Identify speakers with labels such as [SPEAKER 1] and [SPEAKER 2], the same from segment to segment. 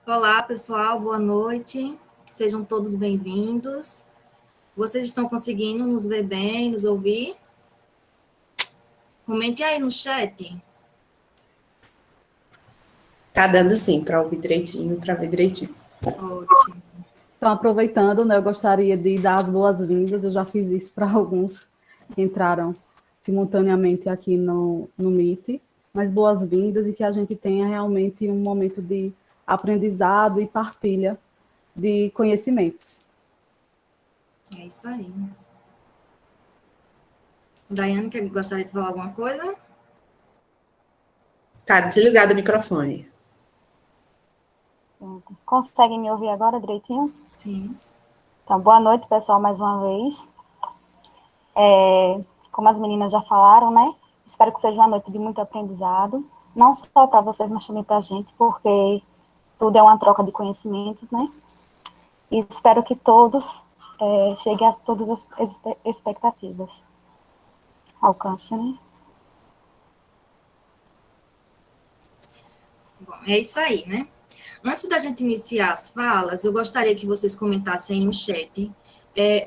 [SPEAKER 1] Olá, pessoal, boa noite. Sejam todos bem-vindos. Vocês estão conseguindo nos ver bem, nos ouvir? Comente aí no chat.
[SPEAKER 2] Tá dando sim, para ouvir direitinho, para ver direitinho.
[SPEAKER 1] Ótimo.
[SPEAKER 3] Então, aproveitando, né, eu gostaria de dar as boas-vindas. Eu já fiz isso para alguns que entraram simultaneamente aqui no Meet, mas boas-vindas e que a gente tenha realmente um momento de aprendizado e partilha de conhecimentos.
[SPEAKER 1] É isso aí. Daiane, que gostaria de falar alguma coisa?
[SPEAKER 2] Tá desligado o microfone.
[SPEAKER 4] Conseguem me ouvir agora direitinho?
[SPEAKER 1] Sim.
[SPEAKER 4] Então, boa noite, pessoal, mais uma vez. Como as meninas já falaram, né? Espero que seja uma noite de muito aprendizado, não só para vocês, mas também para a gente, porque tudo é uma troca de conhecimentos, né? E espero que todos cheguem a todas as expectativas. Alcance, né?
[SPEAKER 1] Bom, é isso aí, né? Antes da gente iniciar as falas, eu gostaria que vocês comentassem aí no chat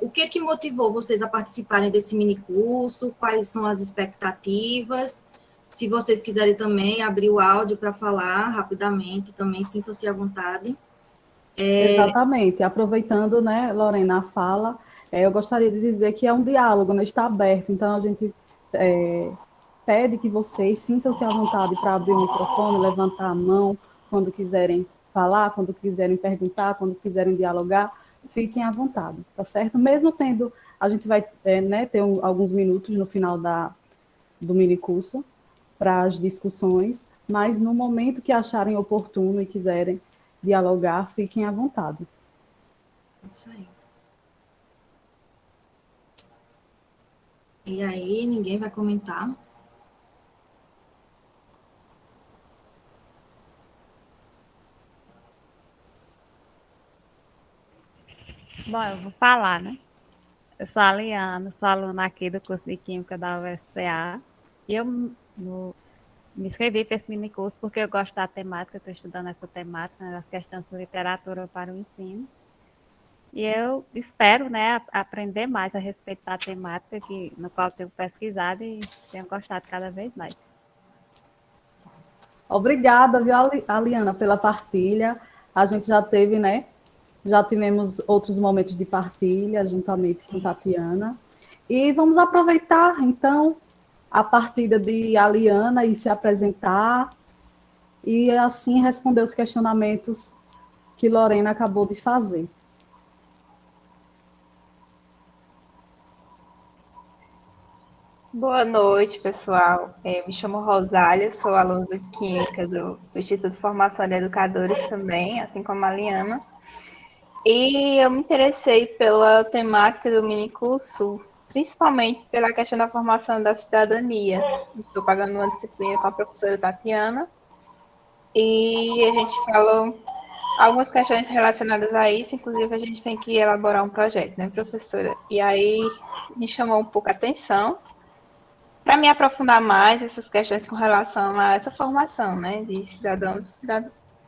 [SPEAKER 1] o que motivou vocês a participarem desse minicurso, quais são as expectativas. Se vocês quiserem também abrir o áudio para falar rapidamente, também sintam-se à vontade.
[SPEAKER 3] Exatamente. Aproveitando, né, Lorena, a fala, eu gostaria de dizer que é um diálogo, né, está aberto, então a gente pede que vocês sintam-se à vontade para abrir o microfone, levantar a mão quando quiserem falar, quando quiserem perguntar, quando quiserem dialogar, fiquem à vontade, tá certo? Mesmo tendo, a gente vai ter alguns minutos no final do minicurso para as discussões, mas no momento que acharem oportuno e quiserem dialogar, fiquem à vontade.
[SPEAKER 1] Isso aí. E aí, ninguém vai comentar?
[SPEAKER 5] Bom, eu vou falar, né? Eu sou a Liana, sou aluna aqui do curso de Química da UFCA. E eu me inscrevi para esse minicurso porque eu gosto da temática, estou estudando essa temática, né, as questões de literatura para o ensino. E eu espero, né, aprender mais a respeito da temática no qual eu tenho pesquisado e tenho gostado cada vez mais.
[SPEAKER 3] Obrigada, viu, Aliana, pela partilha. A gente já teve, né? Já tivemos outros momentos de partilha juntamente com Tatiana. E vamos aproveitar, então, a partida de Aliana e se apresentar e assim responder os questionamentos que Lorena acabou de fazer.
[SPEAKER 6] Boa noite, pessoal. Me chamo Rosália, sou aluna de Química do Instituto de Formação de Educadores também, assim como a Liana. E eu me interessei pela temática do minicurso, principalmente pela questão da formação da cidadania. Estou pagando uma disciplina com a professora Tatiana e a gente falou algumas questões relacionadas a isso, inclusive a gente tem que elaborar um projeto, né, professora? E aí me chamou um pouco a atenção para me aprofundar mais essas questões com relação a essa formação, né, de cidadãos e cidadãs.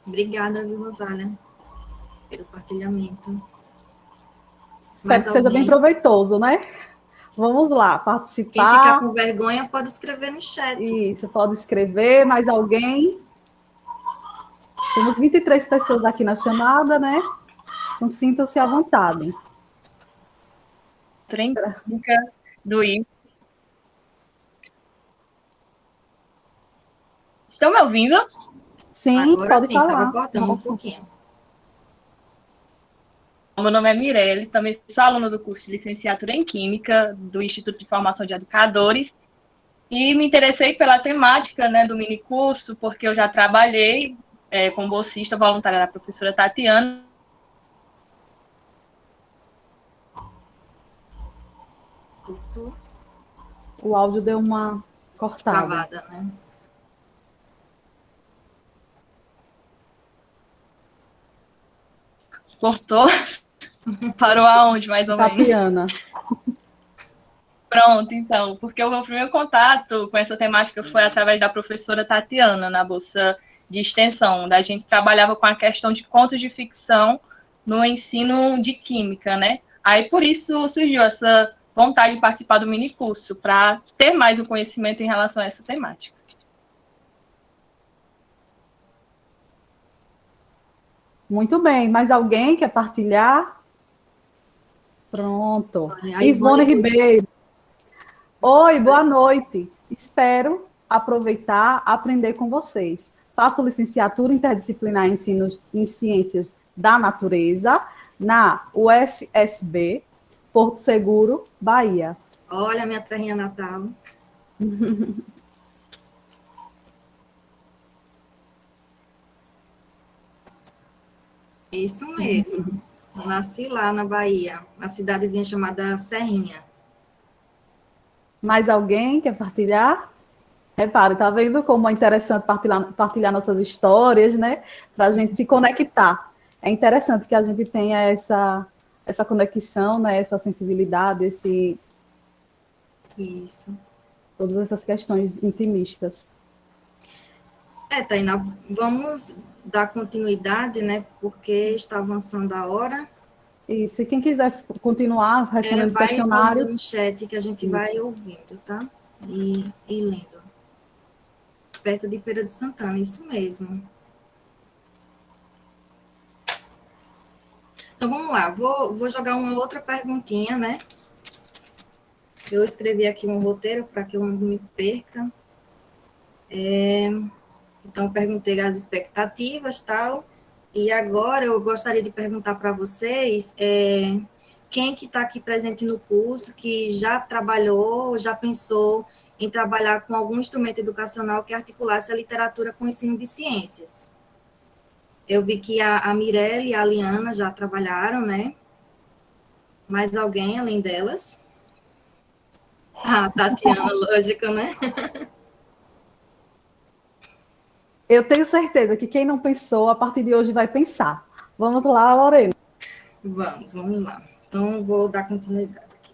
[SPEAKER 1] Obrigada, viu, Rosália, pelo partilhamento.
[SPEAKER 3] Espero que seja bem proveitoso, né? Vamos lá, participar.
[SPEAKER 1] Quem ficar com vergonha pode escrever no chat.
[SPEAKER 3] Isso, pode escrever. Mais alguém? Temos 23 pessoas aqui na chamada, né? Então, sintam-se à vontade.
[SPEAKER 7] Química do IF. Estão me ouvindo?
[SPEAKER 3] Sim,
[SPEAKER 1] agora
[SPEAKER 3] pode
[SPEAKER 1] sim,
[SPEAKER 3] falar.
[SPEAKER 1] estava cortando um pouquinho.
[SPEAKER 7] Meu nome é Mirelle, também sou aluna do curso de licenciatura em Química do Instituto de Formação de Educadores e me interessei pela temática, né, do minicurso, porque eu já trabalhei como bolsista voluntária da professora Tatiana.
[SPEAKER 3] O áudio deu uma cortada.
[SPEAKER 1] Travada, né?
[SPEAKER 7] Cortou? Parou aonde, mais ou menos?
[SPEAKER 3] Tatiana.
[SPEAKER 7] Pronto, então, porque o meu primeiro contato com essa temática foi através da professora Tatiana, na bolsa de extensão, onde a gente trabalhava com a questão de contos de ficção no ensino de química, né? Aí, por isso, surgiu essa vontade de participar do minicurso, para ter mais um conhecimento em relação a essa temática.
[SPEAKER 3] Muito bem. Mais alguém quer partilhar? Pronto.
[SPEAKER 1] Olha, a
[SPEAKER 3] Ivone
[SPEAKER 1] Ivone
[SPEAKER 3] Ribeiro. Oi, boa noite. Espero aproveitar, aprender com vocês. Faço licenciatura interdisciplinar em Ciências da Natureza na UFSB, Porto Seguro, Bahia.
[SPEAKER 1] Olha, minha terrinha natal. Isso mesmo. Eu nasci lá na Bahia, na cidadezinha chamada Serrinha.
[SPEAKER 3] Mais alguém quer partilhar? Repare, tá vendo como é interessante partilhar nossas histórias, né? Para a gente se conectar. É interessante que a gente tenha essa conexão, né? Essa sensibilidade,
[SPEAKER 1] Isso.
[SPEAKER 3] todas essas questões intimistas.
[SPEAKER 1] Tainá, vamos dar continuidade, né? Porque está avançando a hora.
[SPEAKER 3] Isso, e quem quiser continuar respondendo os
[SPEAKER 1] Vai falando
[SPEAKER 3] questionários,
[SPEAKER 1] no chat que a gente
[SPEAKER 3] isso.
[SPEAKER 1] vai ouvindo, tá? E lendo. Perto de Feira de Santana, isso mesmo. Então, vamos lá. Vou jogar uma outra perguntinha, né? Eu escrevi aqui um roteiro para que eu não me perca. Então, eu perguntei as expectativas, tal. E agora eu gostaria de perguntar para vocês quem que está aqui presente no curso, que já trabalhou, já pensou em trabalhar com algum instrumento educacional que articulasse a literatura com o ensino de ciências. Eu vi que a Mirelle e a Liana já trabalharam, né? Mais alguém além delas? A Tatiana, lógico, né?
[SPEAKER 3] Eu tenho certeza que quem não pensou, a partir de hoje vai pensar. Vamos lá, Lorena.
[SPEAKER 1] Vamos lá. Então, vou dar continuidade aqui.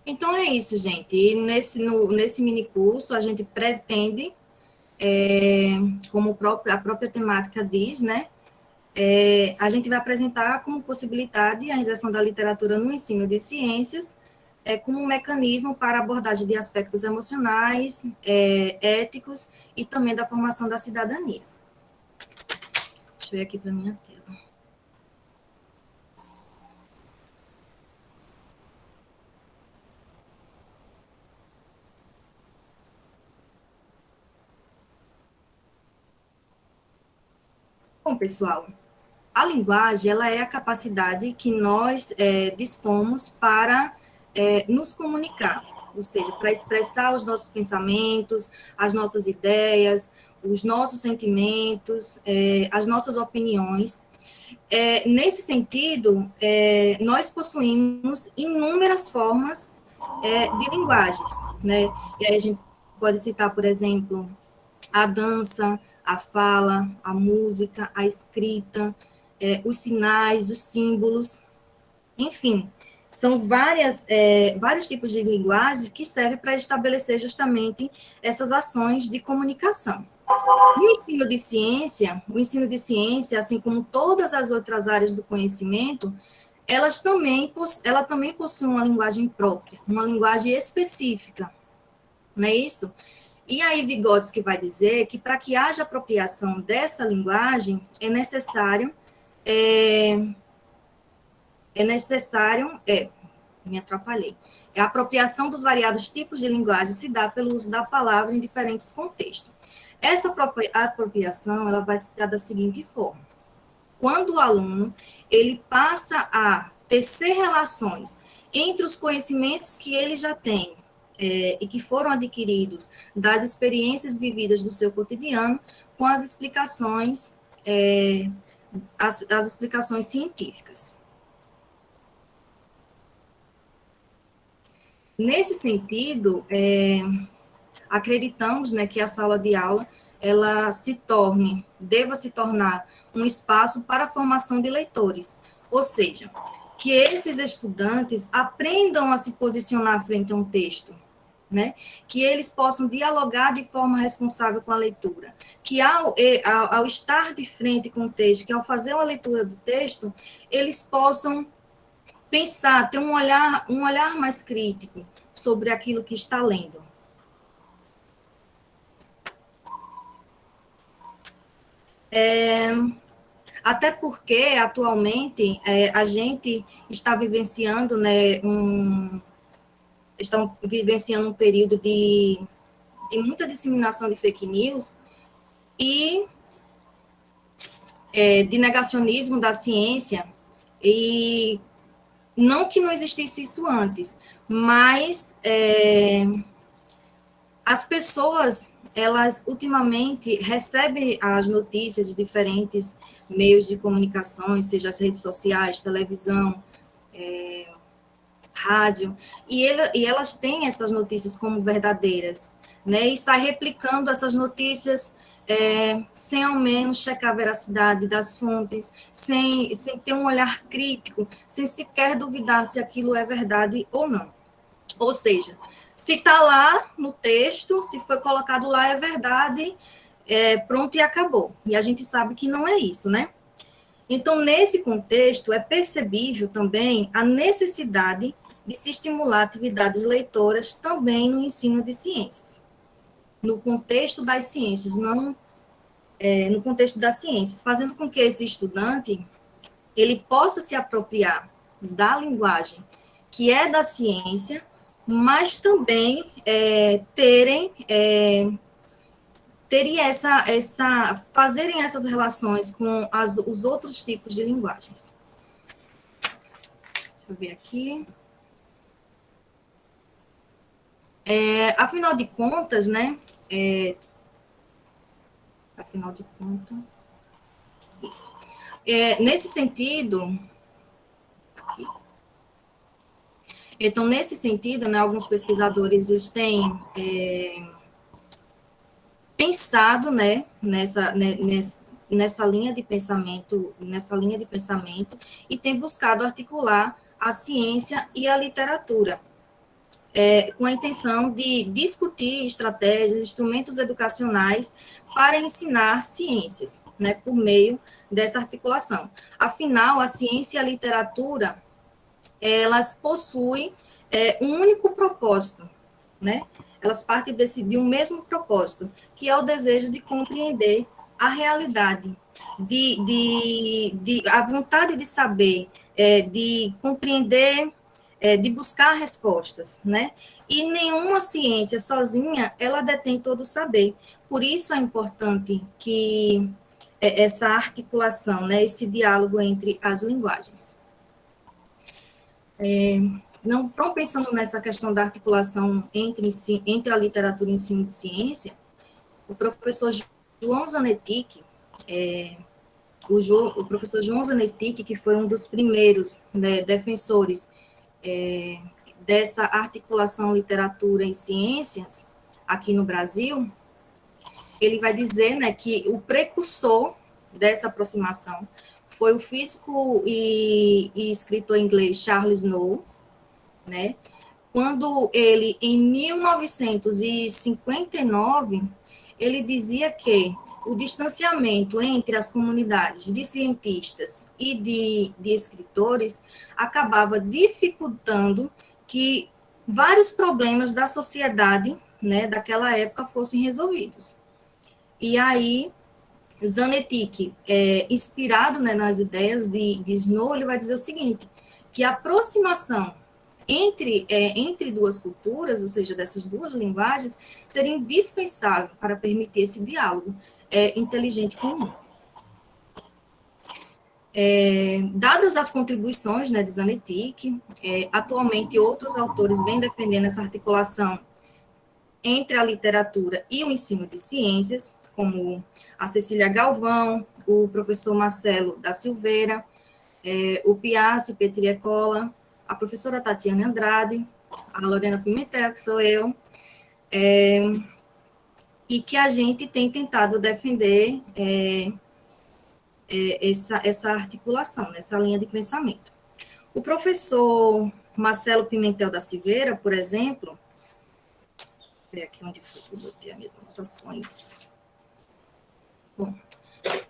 [SPEAKER 1] Então, é isso, gente. E nesse minicurso, a gente pretende, como a própria temática diz, né? A gente vai apresentar como possibilidade a inserção da literatura no ensino de ciências, como um mecanismo para abordagem de aspectos emocionais, éticos e também da formação da cidadania. Deixa eu ir aqui para a minha tela. Bom, pessoal, a linguagem ela é a capacidade que nós dispomos para nos comunicar, ou seja, para expressar os nossos pensamentos, as nossas ideias, os nossos sentimentos, as nossas opiniões. Nesse sentido, nós possuímos inúmeras formas de linguagens, né? E aí a gente pode citar, por exemplo, a dança, a fala, a música, a escrita, os sinais, os símbolos, enfim, são vários tipos de linguagens que servem para estabelecer justamente essas ações de comunicação. No o ensino de ciência, assim como todas as outras áreas do conhecimento, ela também possui uma linguagem própria, uma linguagem específica, não é isso? E aí Vygotsky vai dizer que para que haja apropriação dessa linguagem, me atrapalhei. A apropriação dos variados tipos de linguagem se dá pelo uso da palavra em diferentes contextos. Essa apropriação, ela vai se dar da seguinte forma. Quando o aluno, ele passa a tecer relações entre os conhecimentos que ele já tem, e que foram adquiridos das experiências vividas do seu cotidiano com as explicações, as explicações científicas. Nesse sentido, acreditamos, né, que a sala de aula ela se torne deva se tornar um espaço para a formação de leitores, ou seja, que esses estudantes aprendam a se posicionar frente a um texto, né? Que eles possam dialogar de forma responsável com a leitura, que ao estar de frente com o texto, que ao fazer uma leitura do texto, eles possam pensar, ter um olhar mais crítico sobre aquilo que está lendo. Até porque, atualmente, a gente está vivenciando, né, estão vivenciando um período de muita disseminação de fake news e de negacionismo da ciência, e não que não existisse isso antes, mas as pessoas, elas ultimamente recebem as notícias de diferentes meios de comunicações, seja as redes sociais, televisão, rádio, e elas têm essas notícias como verdadeiras, né? E sai replicando essas notícias sem ao menos checar a veracidade das fontes, sem ter um olhar crítico, sem sequer duvidar se aquilo é verdade ou não. Ou seja, se está lá no texto, se foi colocado lá, é verdade, pronto e acabou. E a gente sabe que não é isso, né? Então, nesse contexto, é percebível também a necessidade de se estimular atividades leitoras também no ensino de ciências. No contexto das ciências, não no contexto das ciências, fazendo com que esse estudante ele possa se apropriar da linguagem que é da ciência, mas também fazerem essas relações com os outros tipos de linguagens. Deixa eu ver aqui. Afinal de contas, né? Afinal de contas, isso. Nesse sentido, aqui. Então, nesse sentido, né, alguns pesquisadores têm pensado, né, nessa linha de pensamento, e têm buscado articular a ciência e a literatura, com a intenção de discutir estratégias, instrumentos educacionais para ensinar ciências, né, por meio dessa articulação. Afinal, a ciência e a literatura, elas possuem um único propósito, né? Elas partem de um mesmo propósito, que é o desejo de compreender a realidade, a vontade de saber, de compreender, de buscar respostas, né? E nenhuma ciência sozinha, ela detém todo o saber. Por isso é importante que essa articulação, né, esse diálogo entre as linguagens. Não pensando nessa questão da articulação entre a literatura e o ensino de ciência, o professor João Zanetti, o professor João Zanetti, que foi um dos primeiros, né, defensores dessa articulação literatura e ciências aqui no Brasil, ele vai dizer, né, que o precursor dessa aproximação foi o físico e escritor inglês Charles Snow, né, quando ele, em 1959, ele dizia que o distanciamento entre as comunidades de cientistas e de escritores acabava dificultando que vários problemas da sociedade, né, daquela época fossem resolvidos. E aí, Zanetti, inspirado, né, nas ideias de Snow, ele vai dizer o seguinte, que a aproximação entre duas culturas, ou seja, dessas duas linguagens, seria indispensável para permitir esse diálogo inteligente comum. Dadas as contribuições, né, de Zanetti, atualmente outros autores vêm defendendo essa articulação entre a literatura e o ensino de ciências, como a Cecília Galvão, o professor Marcelo da Silveira, o Piazzi Petriecola, a professora Tatiana Andrade, a Lorena Pimentel, que sou eu, e que a gente tem tentado defender essa articulação, essa linha de pensamento. O professor Marcelo Pimentel da Silveira, por exemplo, deixa eu ver aqui onde foi que eu botei as minhas anotações. Bom,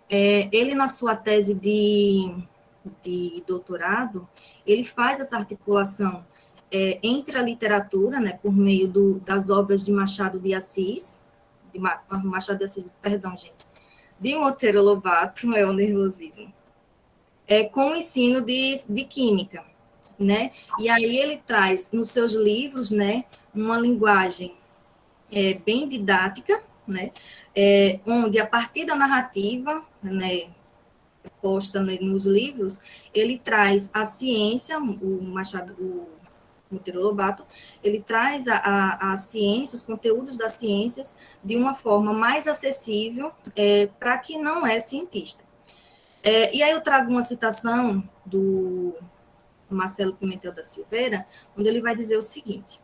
[SPEAKER 1] ele, na sua tese de doutorado, ele faz essa articulação entre a literatura, né, por meio das obras de Machado de Assis, de Monteiro Lobato, é o nervosismo, com o ensino de química, né? E aí ele traz nos seus livros, né, uma linguagem bem didática, né, onde a partir da narrativa, né, posta, né, nos livros, ele traz a ciência, o Monteiro Lobato, ele traz a ciência, os conteúdos das ciências, de uma forma mais acessível para quem não é cientista. E aí eu trago uma citação do Marcelo Pimentel da Silveira, onde ele vai dizer o seguinte: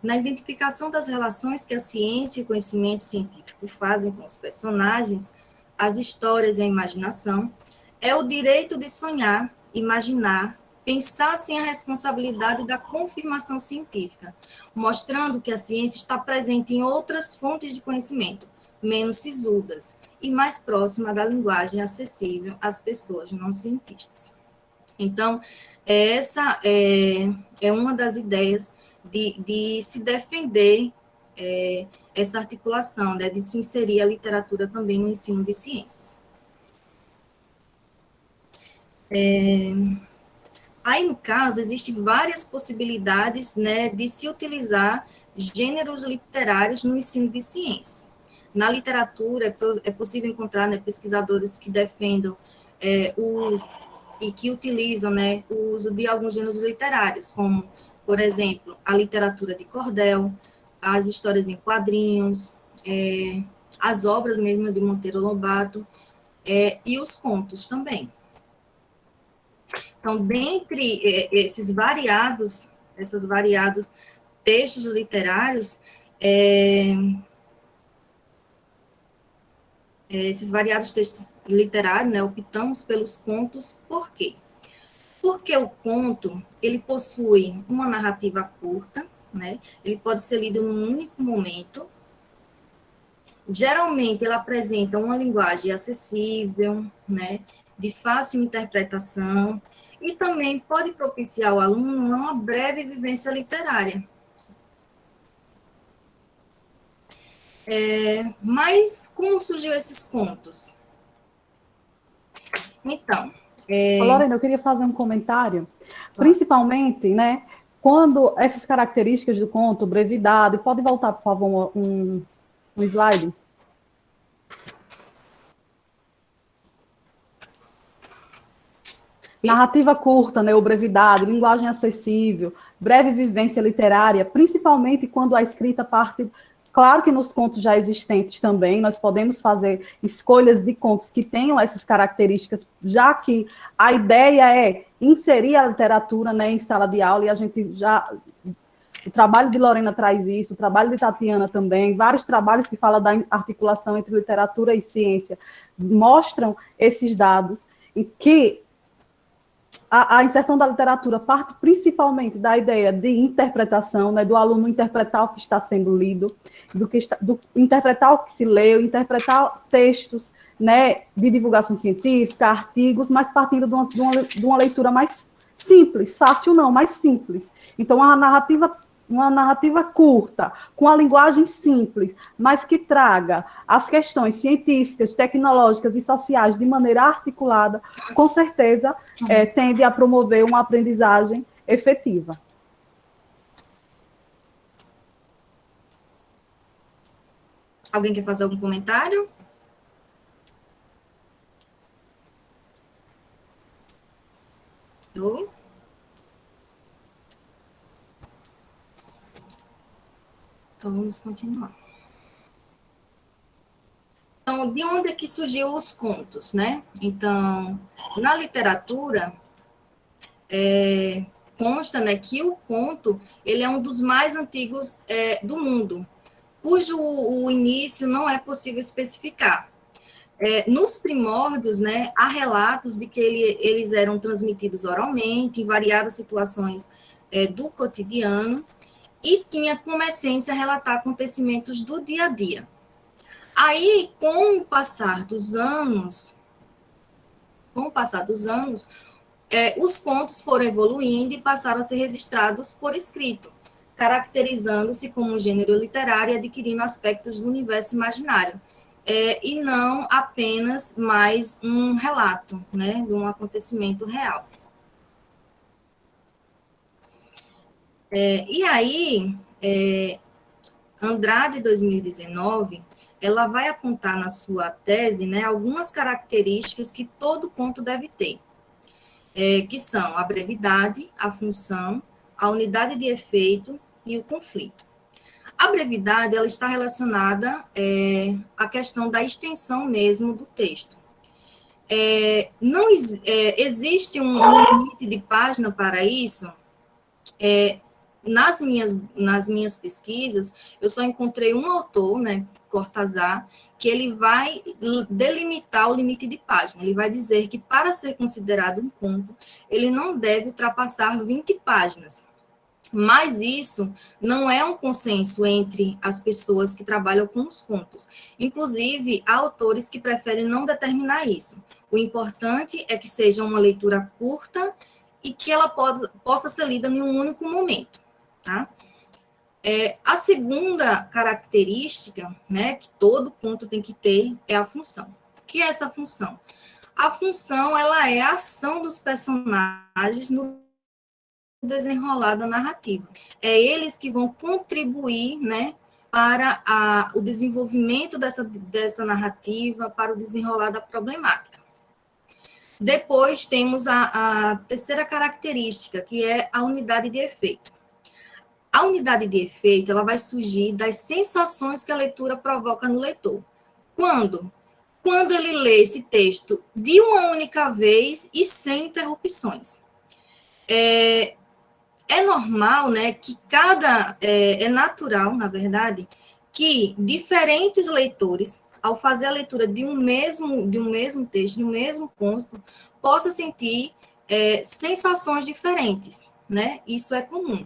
[SPEAKER 1] na identificação das relações que a ciência e o conhecimento científico fazem com os personagens, as histórias e a imaginação, é o direito de sonhar, imaginar, pensar sem a responsabilidade da confirmação científica, mostrando que a ciência está presente em outras fontes de conhecimento, menos sisudas e mais próxima da linguagem acessível às pessoas não cientistas. Então, essa é uma das ideias de se defender essa articulação, né, de se inserir a literatura também no ensino de ciências. Aí, no caso, existem várias possibilidades, né, de se utilizar gêneros literários no ensino de ciências. Na literatura, é possível encontrar, né, pesquisadores que defendam e que utilizam, né, o uso de alguns gêneros literários, como, por exemplo, a literatura de cordel, as histórias em quadrinhos, as obras mesmo de Monteiro Lobato, e os contos também. Então, dentre esses variados textos literários, né, optamos pelos contos. Por quê? Porque o conto, ele possui uma narrativa curta, né? Ele pode ser lido num único momento. Geralmente, ele apresenta uma linguagem acessível, né, de fácil interpretação, e também pode propiciar ao aluno uma breve vivência literária. Mas como surgiu esses contos? Então...
[SPEAKER 3] Lorena, eu queria fazer um comentário, principalmente, né, quando essas características do conto, brevidade, pode voltar, por favor, um slide? Narrativa curta, né, ou brevidade, linguagem acessível, breve vivência literária, principalmente quando a escrita parte... Claro que nos contos já existentes também, nós podemos fazer escolhas de contos que tenham essas características, já que a ideia é inserir a literatura, né, em sala de aula, e a gente já... O trabalho de Lorena traz isso, o trabalho de Tatiana também, vários trabalhos que falam da articulação entre literatura e ciência, mostram esses dados, e que a inserção da literatura parte principalmente da ideia de interpretação, né, do aluno interpretar o que está sendo lido, do interpretar o que se leu, interpretar textos, né, de divulgação científica, artigos, mas partindo de uma leitura mais simples, fácil não, mais simples. Então, uma narrativa curta, com a linguagem simples, mas que traga as questões científicas, tecnológicas e sociais de maneira articulada, com certeza tende a promover uma aprendizagem efetiva.
[SPEAKER 1] Alguém quer fazer algum comentário? Eu? Então, vamos continuar. Então, de onde é que surgiu os contos, né? Então, na literatura, consta, né, que o conto, ele é um dos mais antigos do mundo. cujo o início não é possível especificar. Nos primórdios, né, há relatos de que eles eram transmitidos oralmente, em variadas situações do cotidiano, e tinha como essência relatar acontecimentos do dia a dia. Aí, com o passar dos anos, os contos foram evoluindo e passaram a ser registrados por escrito, caracterizando-se como um gênero literário e adquirindo aspectos do universo imaginário, e não apenas mais um relato, né, de um acontecimento real. E aí, Andrade, 2019, ela vai apontar na sua tese, né, algumas características que todo conto deve ter, que são a brevidade, a função, a unidade de efeito e o conflito. A brevidade, ela está relacionada à questão da extensão mesmo do texto. Não existe um limite de página para isso. Nas minhas pesquisas, eu só encontrei um autor, né, Cortázar, que ele vai delimitar o limite de página. Ele vai dizer que, para ser considerado um conto, ele não deve ultrapassar 20 páginas. Mas isso não é um consenso entre as pessoas que trabalham com os contos. Inclusive, há autores que preferem não determinar isso. O importante é que seja uma leitura curta e que ela possa ser lida em um único momento. Tá? A segunda característica, né, que todo conto tem que ter, é a função. O que é essa função? A função, ela é a ação dos personagens no desenrolar da narrativa. É eles que vão contribuir, né, para o desenvolvimento dessa narrativa, para o desenrolar da problemática. Depois temos a terceira característica, que é a unidade de efeito. A unidade de efeito, ela vai surgir das sensações que a leitura provoca no leitor. Quando ele lê esse texto de uma única vez e sem interrupções. É normal, né, que é natural, na verdade, que diferentes leitores, ao fazer a leitura de um mesmo texto, de um mesmo conto, possam sentir sensações diferentes, né? Isso é comum.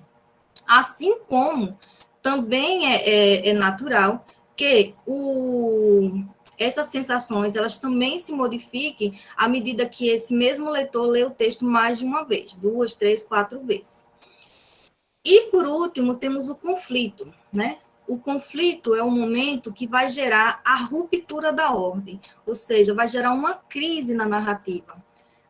[SPEAKER 1] Assim como também é natural que essas sensações, elas também se modifiquem à medida que esse mesmo leitor lê o texto mais de uma vez, 2, 3, 4 vezes. E, por último, temos o conflito, né? O conflito é o momento que vai gerar a ruptura da ordem, ou seja, vai gerar uma crise na narrativa,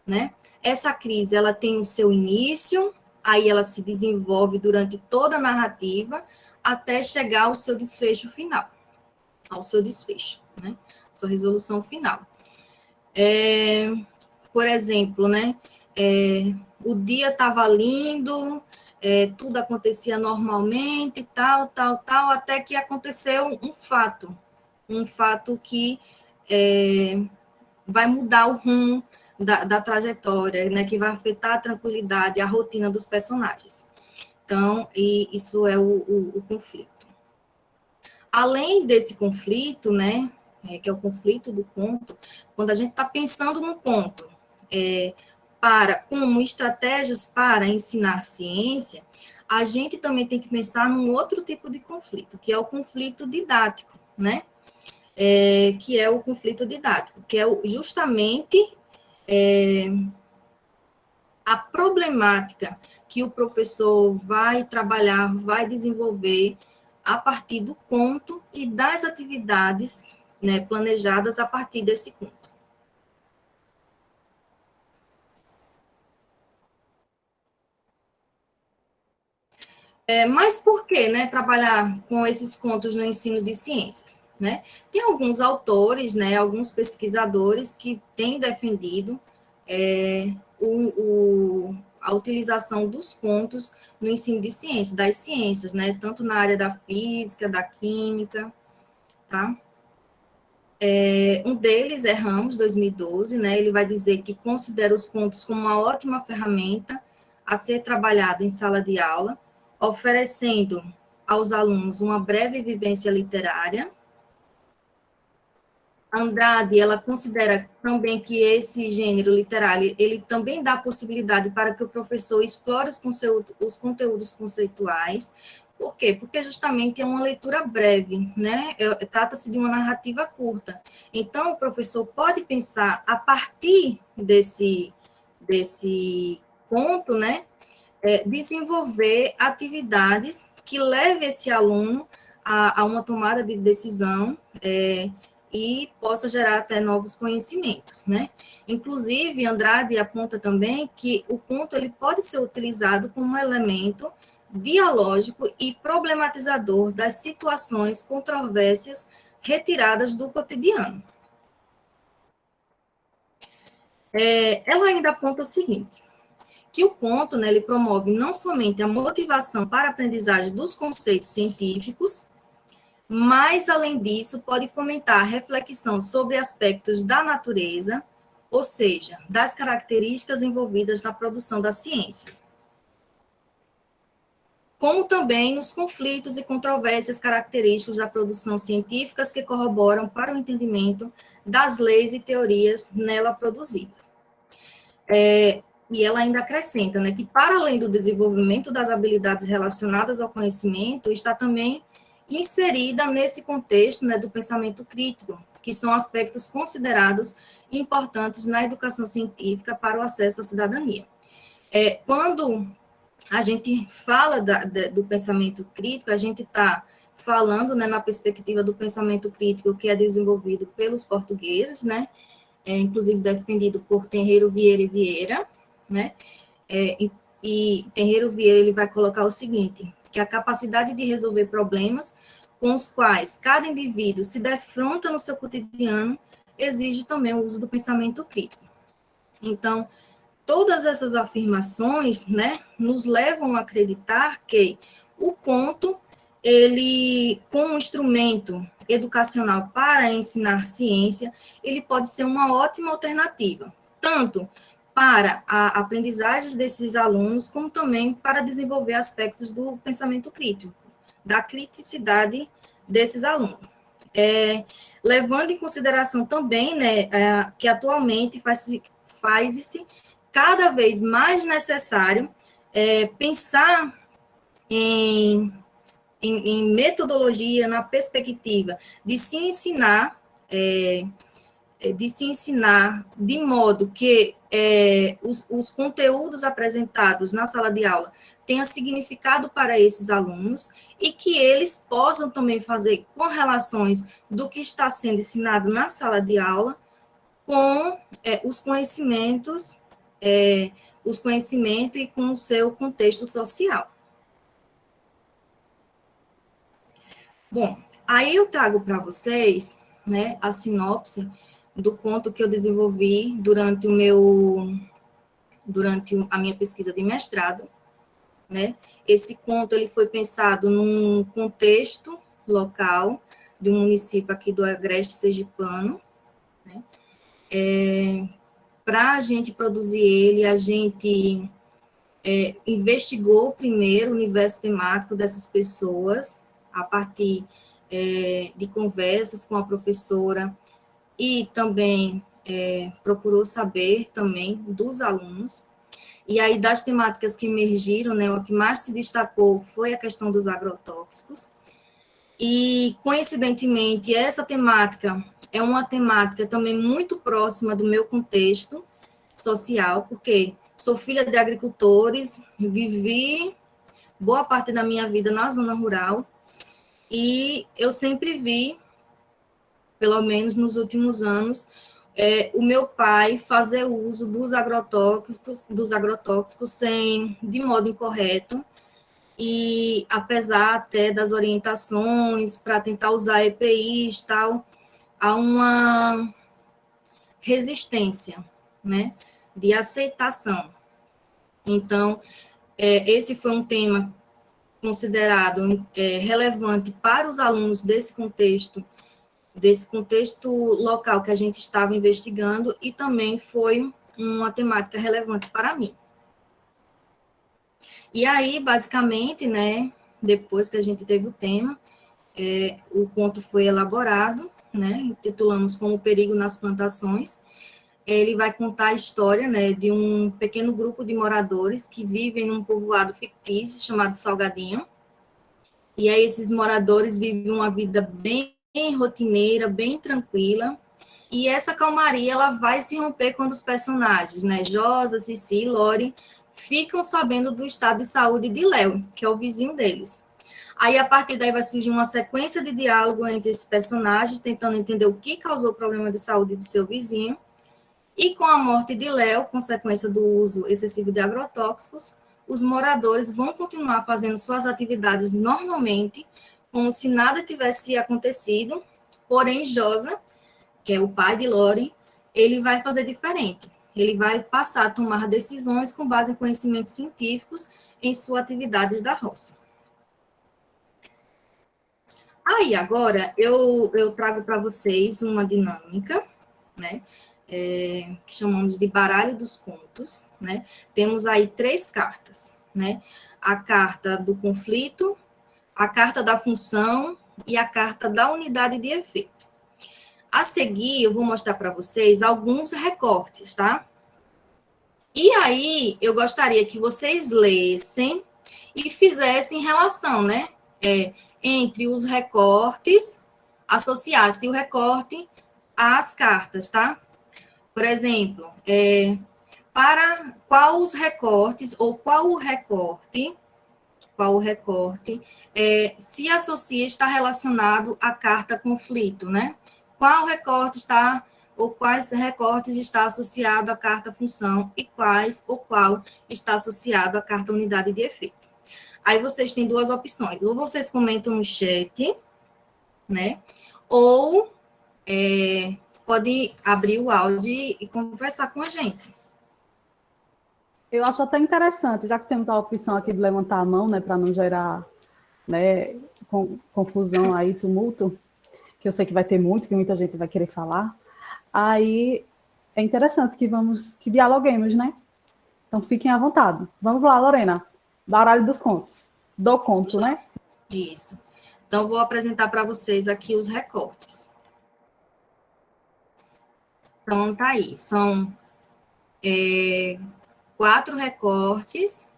[SPEAKER 1] né? Essa crise, ela tem o seu início, aí ela se desenvolve durante toda a narrativa, até chegar ao seu desfecho final, né? Sua resolução final. Por exemplo, né? O dia estava lindo, tudo acontecia normalmente, tal, até que aconteceu um fato que vai mudar o rumo da trajetória, né, que vai afetar a tranquilidade, a rotina dos personagens. Então, isso é o conflito. Além desse conflito, né, que é o conflito do conto, quando a gente está pensando no conto, como estratégias para ensinar ciência, a gente também tem que pensar num outro tipo de conflito, que é o conflito didático, né? Que é o conflito didático, que é justamente a problemática que o professor vai trabalhar, vai desenvolver a partir do conto e das atividades, né, planejadas a partir desse conto. Mas por que, né, trabalhar com esses contos no ensino de ciências? Né? Tem alguns autores, né, alguns pesquisadores que têm defendido a utilização dos contos no ensino de ciências, das ciências, né, tanto na área da física, da química, tá? Um deles é Ramos, 2012, né, ele vai dizer que considera os contos como uma ótima ferramenta a ser trabalhada em sala de aula, oferecendo aos alunos uma breve vivência literária. Andrade, ela considera também que esse gênero literário, ele também dá possibilidade para que o professor explore os conteúdos conceituais. Por quê? Porque justamente é uma leitura breve, né? Trata-se de uma narrativa curta. Então, o professor pode pensar, a partir desse conto, né? Desenvolver atividades que levem esse aluno a uma tomada de decisão, e possa gerar até novos conhecimentos, né? Inclusive, Andrade aponta também que o conto ele pode ser utilizado como um elemento dialógico e problematizador das situações controvérsias retiradas do cotidiano. Ela ainda aponta o seguinte, que o conto, né, ele promove não somente a motivação para a aprendizagem dos conceitos científicos, mas, além disso, pode fomentar a reflexão sobre aspectos da natureza, ou seja, das características envolvidas na produção da ciência, como também nos conflitos e controvérsias característicos da produção científica que corroboram para o entendimento das leis e teorias nela produzidas. E ela ainda acrescenta, né, que, para além do desenvolvimento das habilidades relacionadas ao conhecimento, está também inserida nesse contexto, né, do pensamento crítico, que são aspectos considerados importantes na educação científica para o acesso à cidadania. Quando a gente fala do pensamento crítico, a gente está falando, né, na perspectiva do pensamento crítico que é desenvolvido pelos portugueses, né, inclusive defendido por Tenreiro Vieira e Vieira, né, e Tenreiro Vieira ele vai colocar o seguinte, que a capacidade de resolver problemas com os quais cada indivíduo se defronta no seu cotidiano exige também o uso do pensamento crítico. Então, todas essas afirmações, né, nos levam a acreditar que o conto, ele, como instrumento educacional para ensinar ciência, ele pode ser uma ótima alternativa, tanto para a aprendizagem desses alunos, como também para desenvolver aspectos do pensamento crítico, da criticidade desses alunos. Levando em consideração também, né, que atualmente faz-se cada vez mais necessário pensar em metodologia na perspectiva de se ensinar de modo que os conteúdos apresentados na sala de aula tenham significado para esses alunos e que eles possam também fazer correlações do que está sendo ensinado na sala de aula com os conhecimentos e com o seu contexto social. Bom, aí eu trago para vocês, né, a sinopse do conto que eu desenvolvi durante a minha pesquisa de mestrado, né? Esse conto ele foi pensado num contexto local de um município aqui do Agreste Sergipano, né? Para a gente produzir ele, a gente investigou primeiro o universo temático dessas pessoas, a partir de conversas com a professora, e também procurou saber também dos alunos. E aí, das temáticas que emergiram, né, o que mais se destacou foi a questão dos agrotóxicos. E, coincidentemente, essa temática é uma temática também muito próxima do meu contexto social, porque sou filha de agricultores, vivi boa parte da minha vida na zona rural, e eu sempre vi, pelo menos nos últimos anos, o meu pai fazer uso dos agrotóxicos de modo incorreto, e apesar até das orientações para tentar usar EPIs e tal, há uma resistência, né, de aceitação. Então, esse foi um tema considerado relevante para os alunos desse contexto local que a gente estava investigando, e também foi uma temática relevante para mim. E aí, basicamente, né, depois que a gente teve o tema, o conto foi elaborado, né, intitulamos como Perigo nas Plantações. Ele vai contar a história, né, de um pequeno grupo de moradores que vivem num povoado fictício chamado Salgadinho. E aí esses moradores vivem uma vida bem rotineira, bem tranquila. E essa calmaria ela vai se romper quando os personagens, né, Josa, Cici e Lore, ficam sabendo do estado de saúde de Léo, que é o vizinho deles. Aí, a partir daí, vai surgir uma sequência de diálogo entre esses personagens, tentando entender o que causou o problema de saúde de seu vizinho. E com a morte de Léo, consequência do uso excessivo de agrotóxicos, os moradores vão continuar fazendo suas atividades normalmente, como se nada tivesse acontecido, porém Josa, que é o pai de Lore, ele vai fazer diferente. Ele vai passar a tomar decisões com base em conhecimentos científicos em sua atividade da roça. Aí, agora, eu trago para vocês uma dinâmica, né, que chamamos de baralho dos contos, né? Temos aí 3 cartas, né? A carta do conflito, a carta da função e a carta da unidade de efeito. A seguir, eu vou mostrar para vocês alguns recortes, tá? E aí, eu gostaria que vocês lessem e fizessem relação, né? Entre os recortes, associasse o recorte às cartas, tá? Por exemplo, para qual os recortes, ou qual o recorte se associa, está relacionado à carta conflito, né? Qual recorte está, ou quais recortes está associado à carta função e quais ou qual está associado à carta unidade de efeito. Aí vocês têm 2 opções, ou vocês comentam no chat, né? Ou pode abrir o áudio e conversar com a gente.
[SPEAKER 3] Eu acho até interessante, já que temos a opção aqui de levantar a mão, né, para não gerar, né, confusão aí, tumulto, que eu sei que vai ter muito, que muita gente vai querer falar. Aí é interessante que dialoguemos, né? Então fiquem à vontade. Vamos lá, Lorena. Baralho dos contos. Do conto, né?
[SPEAKER 1] Isso. Então, vou apresentar para vocês aqui os recortes. Então, tá aí. São 4 recortes,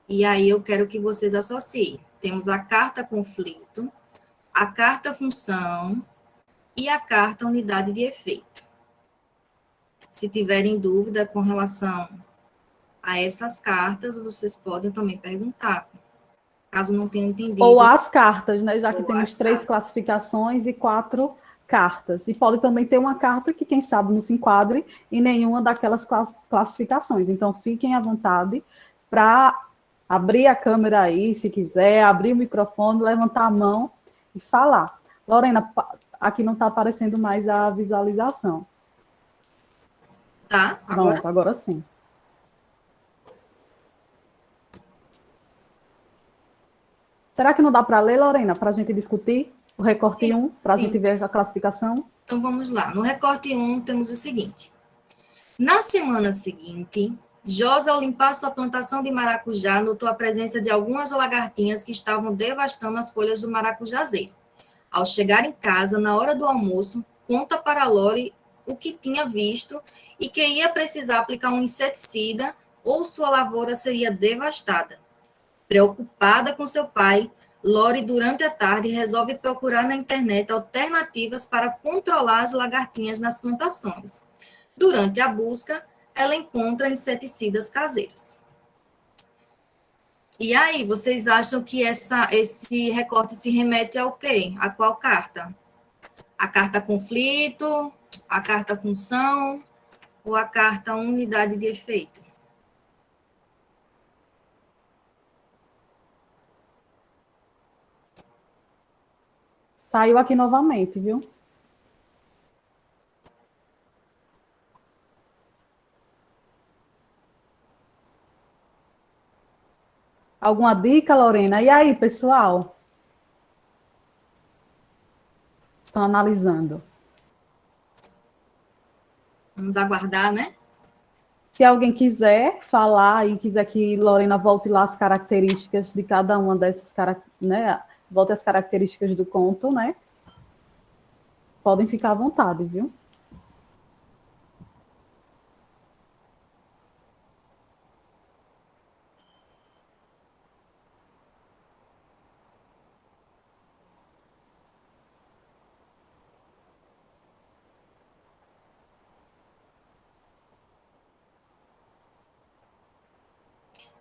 [SPEAKER 1] e aí eu quero que vocês associem. Temos a carta conflito, a carta função e a carta unidade de efeito. Se tiverem dúvida com relação a essas cartas, vocês podem também perguntar, caso não tenham entendido.
[SPEAKER 3] Ou as cartas, né? Já que
[SPEAKER 1] Ou
[SPEAKER 3] temos
[SPEAKER 1] as
[SPEAKER 3] 3
[SPEAKER 1] cartas.
[SPEAKER 3] classificações e 4 cartas. E pode também ter uma carta que, quem sabe, não se enquadre em nenhuma daquelas classificações. Então, fiquem à vontade para abrir a câmera aí, se quiser, abrir o microfone, levantar a mão e falar. Lorena, aqui não está aparecendo mais a visualização.
[SPEAKER 1] Tá? Agora?
[SPEAKER 3] Pronto, agora sim. Será que não dá para ler, Lorena, para a gente discutir o recorte 1, para a gente ver a classificação?
[SPEAKER 1] Então, vamos lá. No recorte 1, temos o seguinte. Na semana seguinte, Josa, ao limpar sua plantação de maracujá, notou a presença de algumas lagartinhas que estavam devastando as folhas do maracujazeiro. Ao chegar em casa, na hora do almoço, conta para Lore o que tinha visto e que ia precisar aplicar um inseticida ou sua lavoura seria devastada. Preocupada com seu pai, Lore, durante a tarde, resolve procurar na internet alternativas para controlar as lagartinhas nas plantações. Durante a busca, ela encontra inseticidas caseiros. E aí, vocês acham que esse recorte se remete ao quê? A qual carta? A carta conflito, a carta função ou a carta unidade de efeito?
[SPEAKER 3] Saiu aqui novamente, viu? Alguma dica, Lorena? E aí, pessoal? Estão analisando.
[SPEAKER 1] Vamos aguardar, né?
[SPEAKER 3] Se alguém quiser falar e quiser que Lorena volte lá as características de cada uma dessas, né? Volte as características do conto, né? Podem ficar à vontade, viu?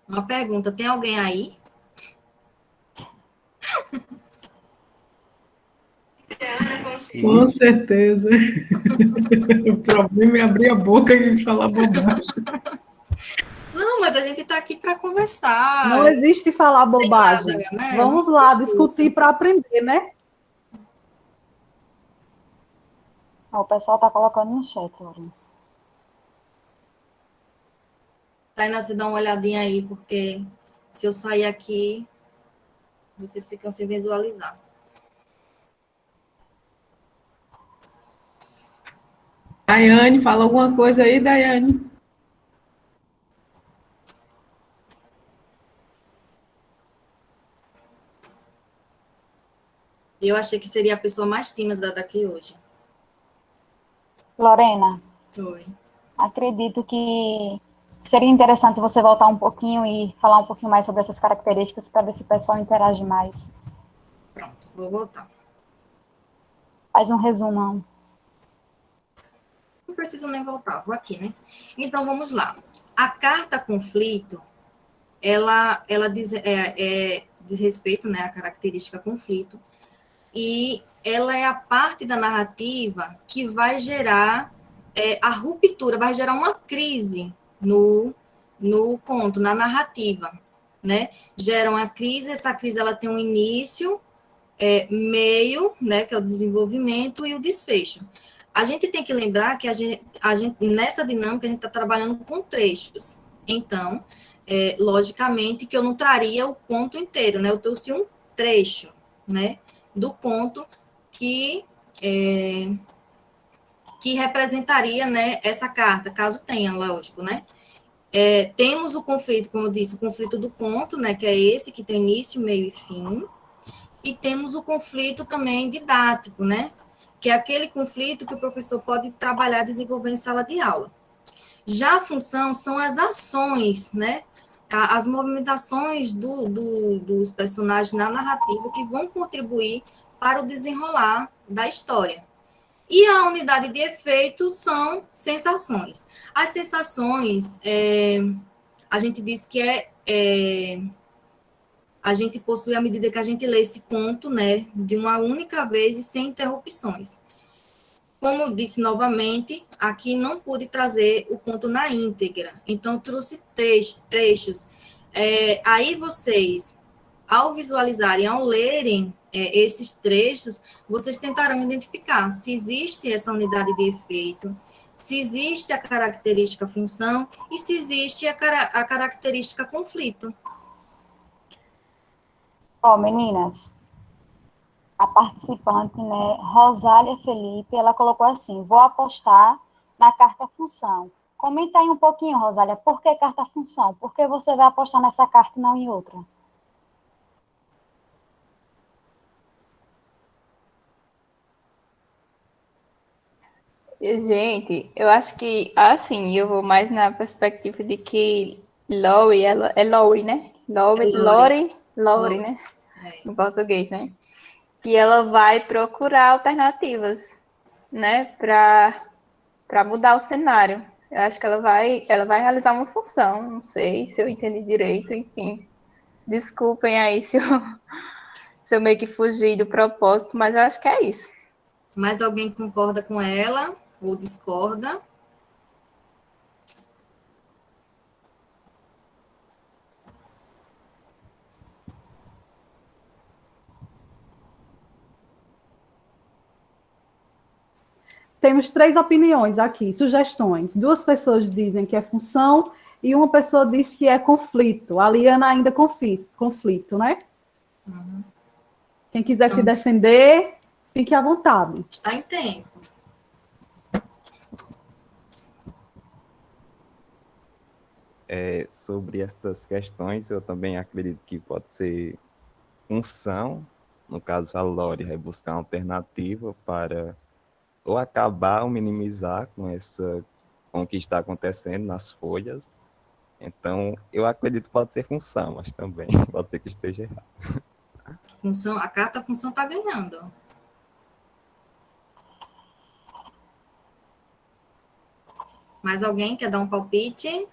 [SPEAKER 1] Uma pergunta, tem alguém aí?
[SPEAKER 8] Com certeza. O problema é abrir a boca e falar bobagem.
[SPEAKER 1] Não, mas a gente está aqui para conversar.
[SPEAKER 3] Não existe falar bobagem.
[SPEAKER 1] Nada, né?
[SPEAKER 3] Vamos
[SPEAKER 1] Não
[SPEAKER 3] lá
[SPEAKER 1] existe
[SPEAKER 3] discutir
[SPEAKER 1] isso.
[SPEAKER 3] para aprender, né?
[SPEAKER 4] Ó, o pessoal está colocando no chat, Lorena.
[SPEAKER 1] Tainá, você dá uma olhadinha aí, porque se eu sair aqui, vocês ficam sem visualizar.
[SPEAKER 8] Daiane, fala alguma coisa aí, Daiane.
[SPEAKER 1] Eu achei que seria a pessoa mais tímida daqui hoje.
[SPEAKER 4] Lorena,
[SPEAKER 1] Oi.
[SPEAKER 4] acredito que seria interessante você voltar um pouquinho e falar um pouquinho mais sobre essas características para ver se o pessoal interage mais.
[SPEAKER 1] Pronto, vou voltar.
[SPEAKER 4] Faz um resumão.
[SPEAKER 1] Não preciso nem voltar, vou aqui, né? Então, vamos lá. A carta conflito, ela diz respeito, né, à característica conflito, e ela é a parte da narrativa que vai gerar a ruptura, vai gerar uma crise no conto, na narrativa, né? Gera uma crise, essa crise ela tem um início, meio, né, que é o desenvolvimento e o desfecho. A gente tem que lembrar que a gente nessa dinâmica, a gente está trabalhando com trechos. Então, logicamente, que eu não traria o conto inteiro, né? Eu trouxe um trecho, né, do conto que representaria, né, essa carta, caso tenha, lógico, né? Temos o conflito, como eu disse, o conflito do conto, né, que é esse que tem início, meio e fim, e temos o conflito também didático, né, que é aquele conflito que o professor pode trabalhar, desenvolver em sala de aula. Já a função são as ações, né, as movimentações dos personagens na narrativa que vão contribuir para o desenrolar da história. E a unidade de efeito são sensações. As sensações, a gente diz que a gente possui à medida que a gente lê esse conto, né, de uma única vez e sem interrupções. Como disse novamente, aqui não pude trazer o conto na íntegra, então trouxe trechos. Aí vocês, ao visualizarem, ao lerem esses trechos, vocês tentarão identificar se existe essa unidade de efeito, se existe a característica função e se existe a característica conflito.
[SPEAKER 4] Ó, meninas, a participante, né, Rosália Felipe, ela colocou assim: vou apostar na carta função. Comenta aí um pouquinho, Rosália, por que carta função? Por que você vai apostar nessa carta e não em outra?
[SPEAKER 6] Gente, eu acho que, assim, eu vou mais na perspectiva de que Lori, ela é Lori, né? Lori, né? Em português, né? Que ela vai procurar alternativas, né? Para mudar o cenário. Eu acho que ela vai realizar uma função, não sei se eu entendi direito, enfim. Desculpem aí se eu meio que fugi do propósito, mas eu acho que é isso.
[SPEAKER 1] Mais alguém concorda com ela ou discorda?
[SPEAKER 3] Temos 3 opiniões aqui, sugestões. 2 pessoas dizem que é função e uma pessoa diz que é conflito. A Liana ainda conflito, né?
[SPEAKER 1] Uhum.
[SPEAKER 3] Quem quiser se defender, fique à vontade.
[SPEAKER 1] Está em tempo.
[SPEAKER 9] sobre estas questões, eu também acredito que pode ser função, no caso a Lore vai buscar uma alternativa para ou acabar ou minimizar com o que está acontecendo nas folhas. Então, eu acredito que pode ser função, mas também pode ser que esteja errado.
[SPEAKER 1] A carta função está ganhando. Mais alguém quer dar um palpite?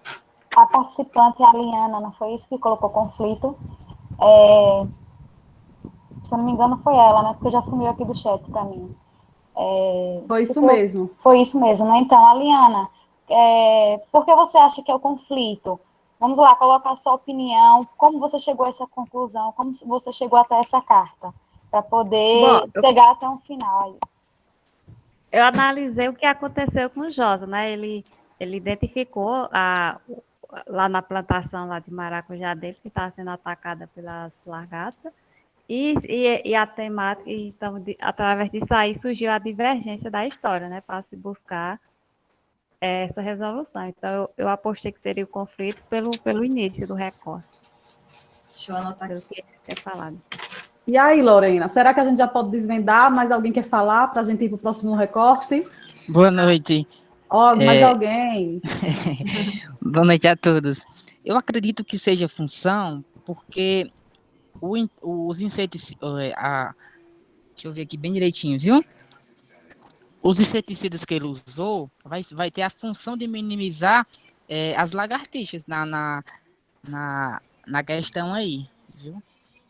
[SPEAKER 4] A participante, a Liana, não foi isso que colocou conflito? Se eu não me engano, foi ela, né? Porque já sumiu aqui do chat para mim.
[SPEAKER 3] Foi isso mesmo.
[SPEAKER 4] Foi isso mesmo, né? Então, a Liana, por que você acha que é o conflito? Vamos lá, colocar a sua opinião, como você chegou a essa conclusão, como você chegou até essa carta, para poder chegar até um final aí.
[SPEAKER 5] Eu analisei o que aconteceu com o Josa, né? Ele identificou lá na plantação lá de maracujá dele, que estava sendo atacada pelas lagartas, e a temática, então, através disso aí surgiu a divergência da história, né? Para se buscar essa resolução. Então, eu apostei que seria o conflito pelo início do recorte.
[SPEAKER 1] Deixa eu anotar
[SPEAKER 5] Pelo
[SPEAKER 1] aqui.
[SPEAKER 5] que é falado.
[SPEAKER 3] E aí, Lorena, será que a gente já pode desvendar? Mais alguém quer falar para a gente ir para o próximo recorte?
[SPEAKER 10] Boa noite.
[SPEAKER 3] Mais alguém?
[SPEAKER 10] Boa noite a todos. Eu acredito que seja função, porque os inseticidas... deixa eu ver aqui bem direitinho, viu? Os inseticidas que ele usou vai ter a função de minimizar as lagartixas na questão aí, viu?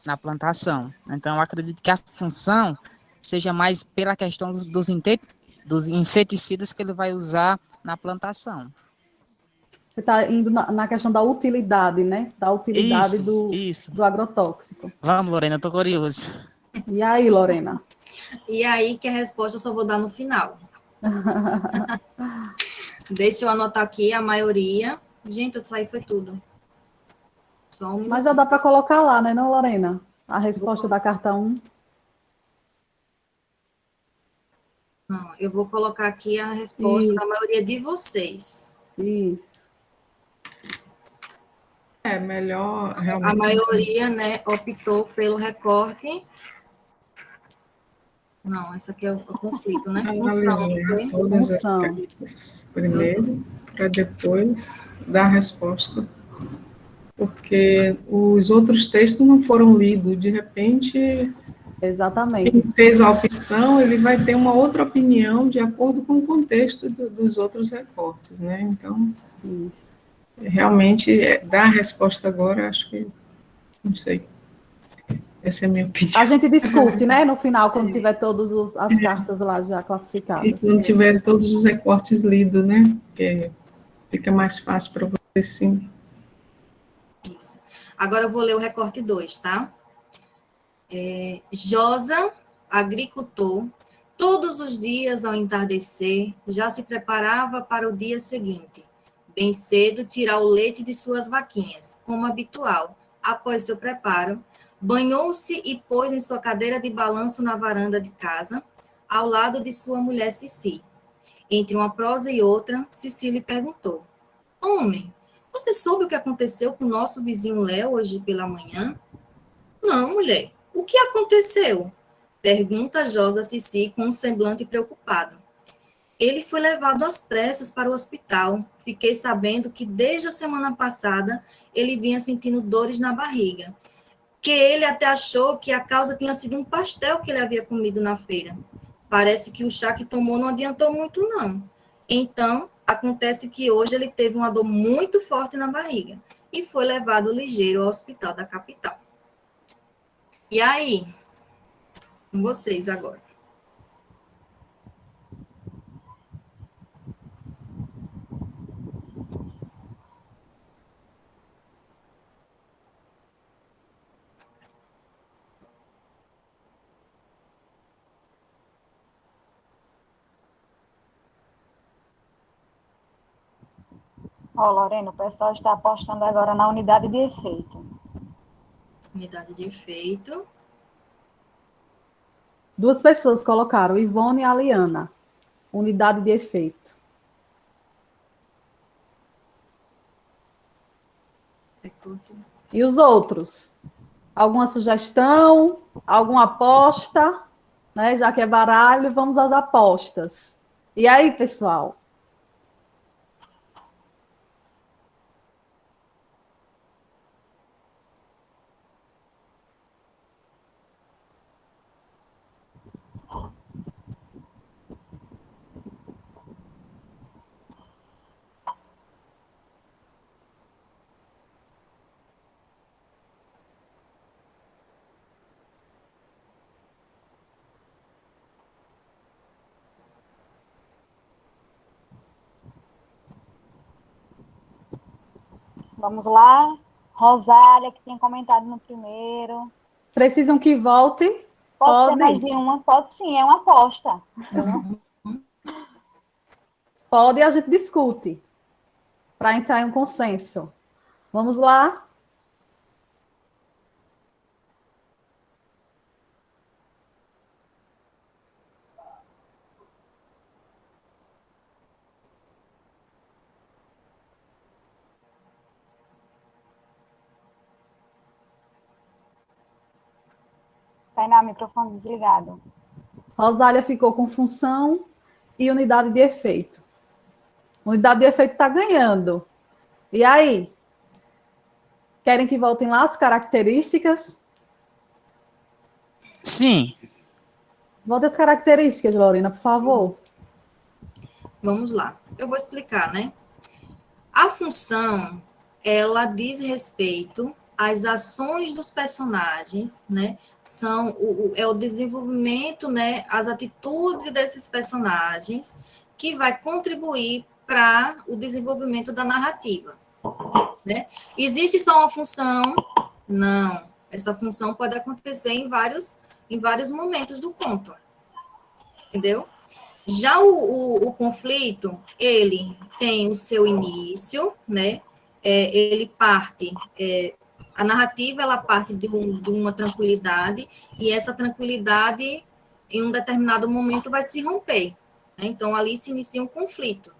[SPEAKER 10] Na plantação. Então, eu acredito que a função seja mais pela questão dos inseticidas que ele vai usar na plantação.
[SPEAKER 3] Você está indo na questão da utilidade, né? Da utilidade do agrotóxico.
[SPEAKER 10] Vamos, Lorena, eu tô curioso.
[SPEAKER 3] E aí, Lorena?
[SPEAKER 1] E aí, que a resposta eu só vou dar no final. Deixa eu anotar aqui a maioria. Gente, isso aí foi tudo.
[SPEAKER 3] Mas já dá para colocar lá, né, não, Lorena? A resposta da carta 1.
[SPEAKER 1] Não, eu vou colocar aqui a resposta da maioria de vocês.
[SPEAKER 3] Isso.
[SPEAKER 8] Melhor, realmente.
[SPEAKER 1] A maioria, né, optou pelo recorte. Não, essa aqui é o conflito, né? Função.
[SPEAKER 8] Todas as cartas primeiro, para depois dar a resposta. Porque os outros textos não foram lidos, de repente,
[SPEAKER 3] exatamente.
[SPEAKER 8] Quem fez a opção, ele vai ter uma outra opinião de acordo com o contexto dos outros recortes, né? Então, realmente, dar a resposta agora, acho que, não sei, essa é a minha opinião.
[SPEAKER 3] A gente discute, né, no final, quando tiver todas as cartas lá já classificadas.
[SPEAKER 8] E quando tiver todos os recortes lidos, né? Porque fica mais fácil para você, sim.
[SPEAKER 1] Isso. Agora eu vou ler o recorte 2, tá? Josa, agricultor, todos os dias ao entardecer, já se preparava para o dia seguinte. Bem cedo, tirar o leite de suas vaquinhas, como habitual. Após seu preparo, banhou-se e pôs em sua cadeira de balanço na varanda de casa, ao lado de sua mulher Cici. Entre uma prosa e outra, Cici lhe perguntou: Homem, você soube o que aconteceu com o nosso vizinho Léo hoje pela manhã? Não, mulher. O que aconteceu? Pergunta Josa a Cici com um semblante preocupado. Ele foi levado às pressas para o hospital. Fiquei sabendo que desde a semana passada ele vinha sentindo dores na barriga. Que ele até achou que a causa tinha sido um pastel que ele havia comido na feira. Parece que o chá que tomou não adiantou muito, não. Então, acontece que hoje ele teve uma dor muito forte na barriga e foi levado ligeiro ao hospital da capital. E aí? Com vocês agora.
[SPEAKER 4] Lorena, o pessoal está apostando agora na unidade de efeito.
[SPEAKER 1] Unidade de efeito.
[SPEAKER 3] 2 pessoas colocaram, Ivone e Aliana. Unidade de efeito. E os outros? Alguma sugestão? Alguma aposta? Né? Já que é baralho, vamos às apostas. E aí, pessoal?
[SPEAKER 4] Vamos lá. Rosália, que tinha comentado no primeiro.
[SPEAKER 3] Precisam que volte?
[SPEAKER 4] Pode ser mais de uma? Pode sim, é uma aposta.
[SPEAKER 3] Pode e a gente discute, para entrar em um consenso. Vamos lá?
[SPEAKER 4] Tainá, microfone desligado.
[SPEAKER 3] Rosália ficou com função e unidade de efeito. Unidade de efeito está ganhando. E aí? Querem que voltem lá as características?
[SPEAKER 10] Sim.
[SPEAKER 3] Volte as características, Lorena, por favor.
[SPEAKER 1] Vamos lá. Eu vou explicar, né? A função, ela diz respeito às ações dos personagens, né? É o desenvolvimento, né? As atitudes desses personagens que vai contribuir para o desenvolvimento da narrativa, né? Existe só uma função? Não. Essa função pode acontecer em vários momentos do conto. Entendeu? Já o conflito, ele tem o seu início, né? Ele parte, a narrativa, ela parte de uma tranquilidade, e essa tranquilidade, em um determinado momento, vai se romper, né? Então, ali se inicia um conflito.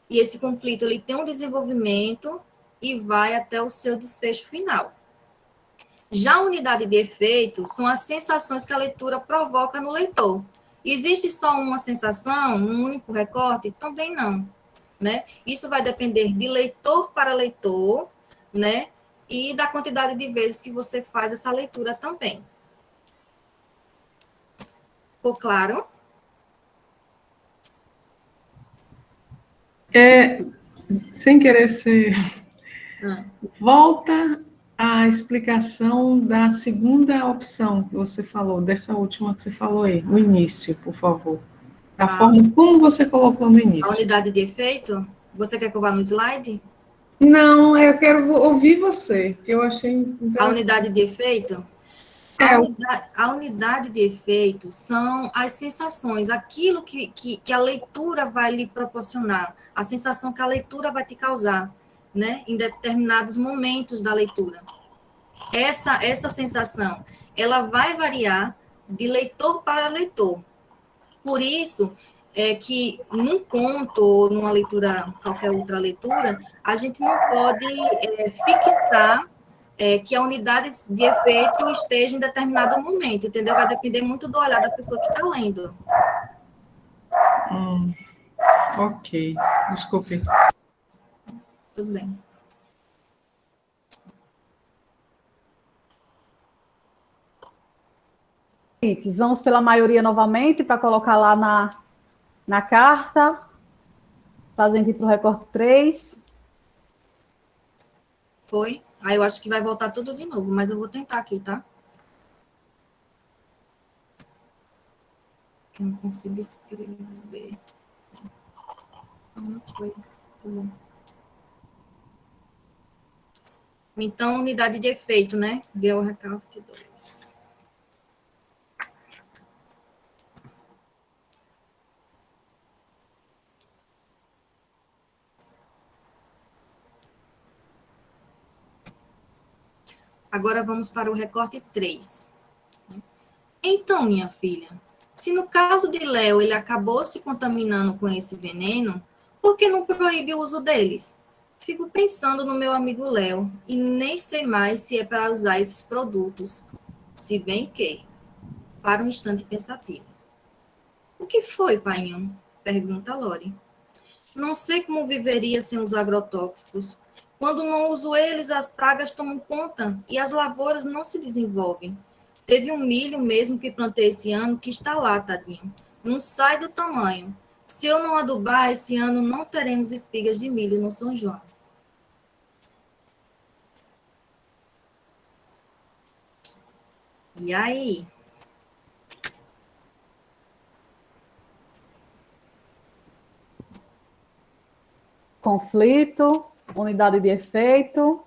[SPEAKER 1] E esse conflito, ele tem um desenvolvimento e vai até o seu desfecho final. Já a unidade de efeito são as sensações que a leitura provoca no leitor. Existe só uma sensação, um único recorte? Também não, né? Isso vai depender de leitor para leitor, né? E da quantidade de vezes que você faz essa leitura também. Ficou claro?
[SPEAKER 8] Sem querer ser... Volta à explicação da segunda opção que você falou, dessa última que você falou aí, no início, por favor. Da forma como você colocou no início.
[SPEAKER 1] A unidade de efeito? Você quer que eu vá no slide?
[SPEAKER 8] Não, eu quero ouvir você, que eu achei interessante.
[SPEAKER 1] A unidade de efeito? A unidade de efeito são as sensações, aquilo que a leitura vai lhe proporcionar, a sensação que a leitura vai te causar, né, em determinados momentos da leitura. Essa sensação, ela vai variar de leitor para leitor. Por isso, que num conto ou numa leitura, qualquer outra leitura, a gente não pode fixar que a unidade de efeito esteja em determinado momento, entendeu? Vai depender muito do olhar da pessoa que está lendo.
[SPEAKER 8] Ok, desculpe.
[SPEAKER 1] Tudo bem.
[SPEAKER 3] Vamos pela maioria novamente, para colocar lá na carta, para a gente ir para o recorte 3.
[SPEAKER 1] Foi? Aí eu acho que vai voltar tudo de novo, mas eu vou tentar aqui, tá? Eu não consigo escrever. Não foi. Tá bom. Então, unidade de efeito, né? Deu o recorte 2. Agora vamos para o recorte 3. Então, minha filha, se no caso de Léo ele acabou se contaminando com esse veneno, por que não proíbe o uso deles? Fico pensando no meu amigo Léo e nem sei mais se é para usar esses produtos, se bem que, para um instante pensativo. O que foi, painho? Pergunta Lore. Não sei como viveria sem os agrotóxicos. Quando não uso eles, as pragas tomam conta e as lavouras não se desenvolvem. Teve um milho mesmo que plantei esse ano que está lá, tadinho. Não sai do tamanho. Se eu não adubar, esse ano não teremos espigas de milho no São João. E aí?
[SPEAKER 3] Conflito, unidade de efeito,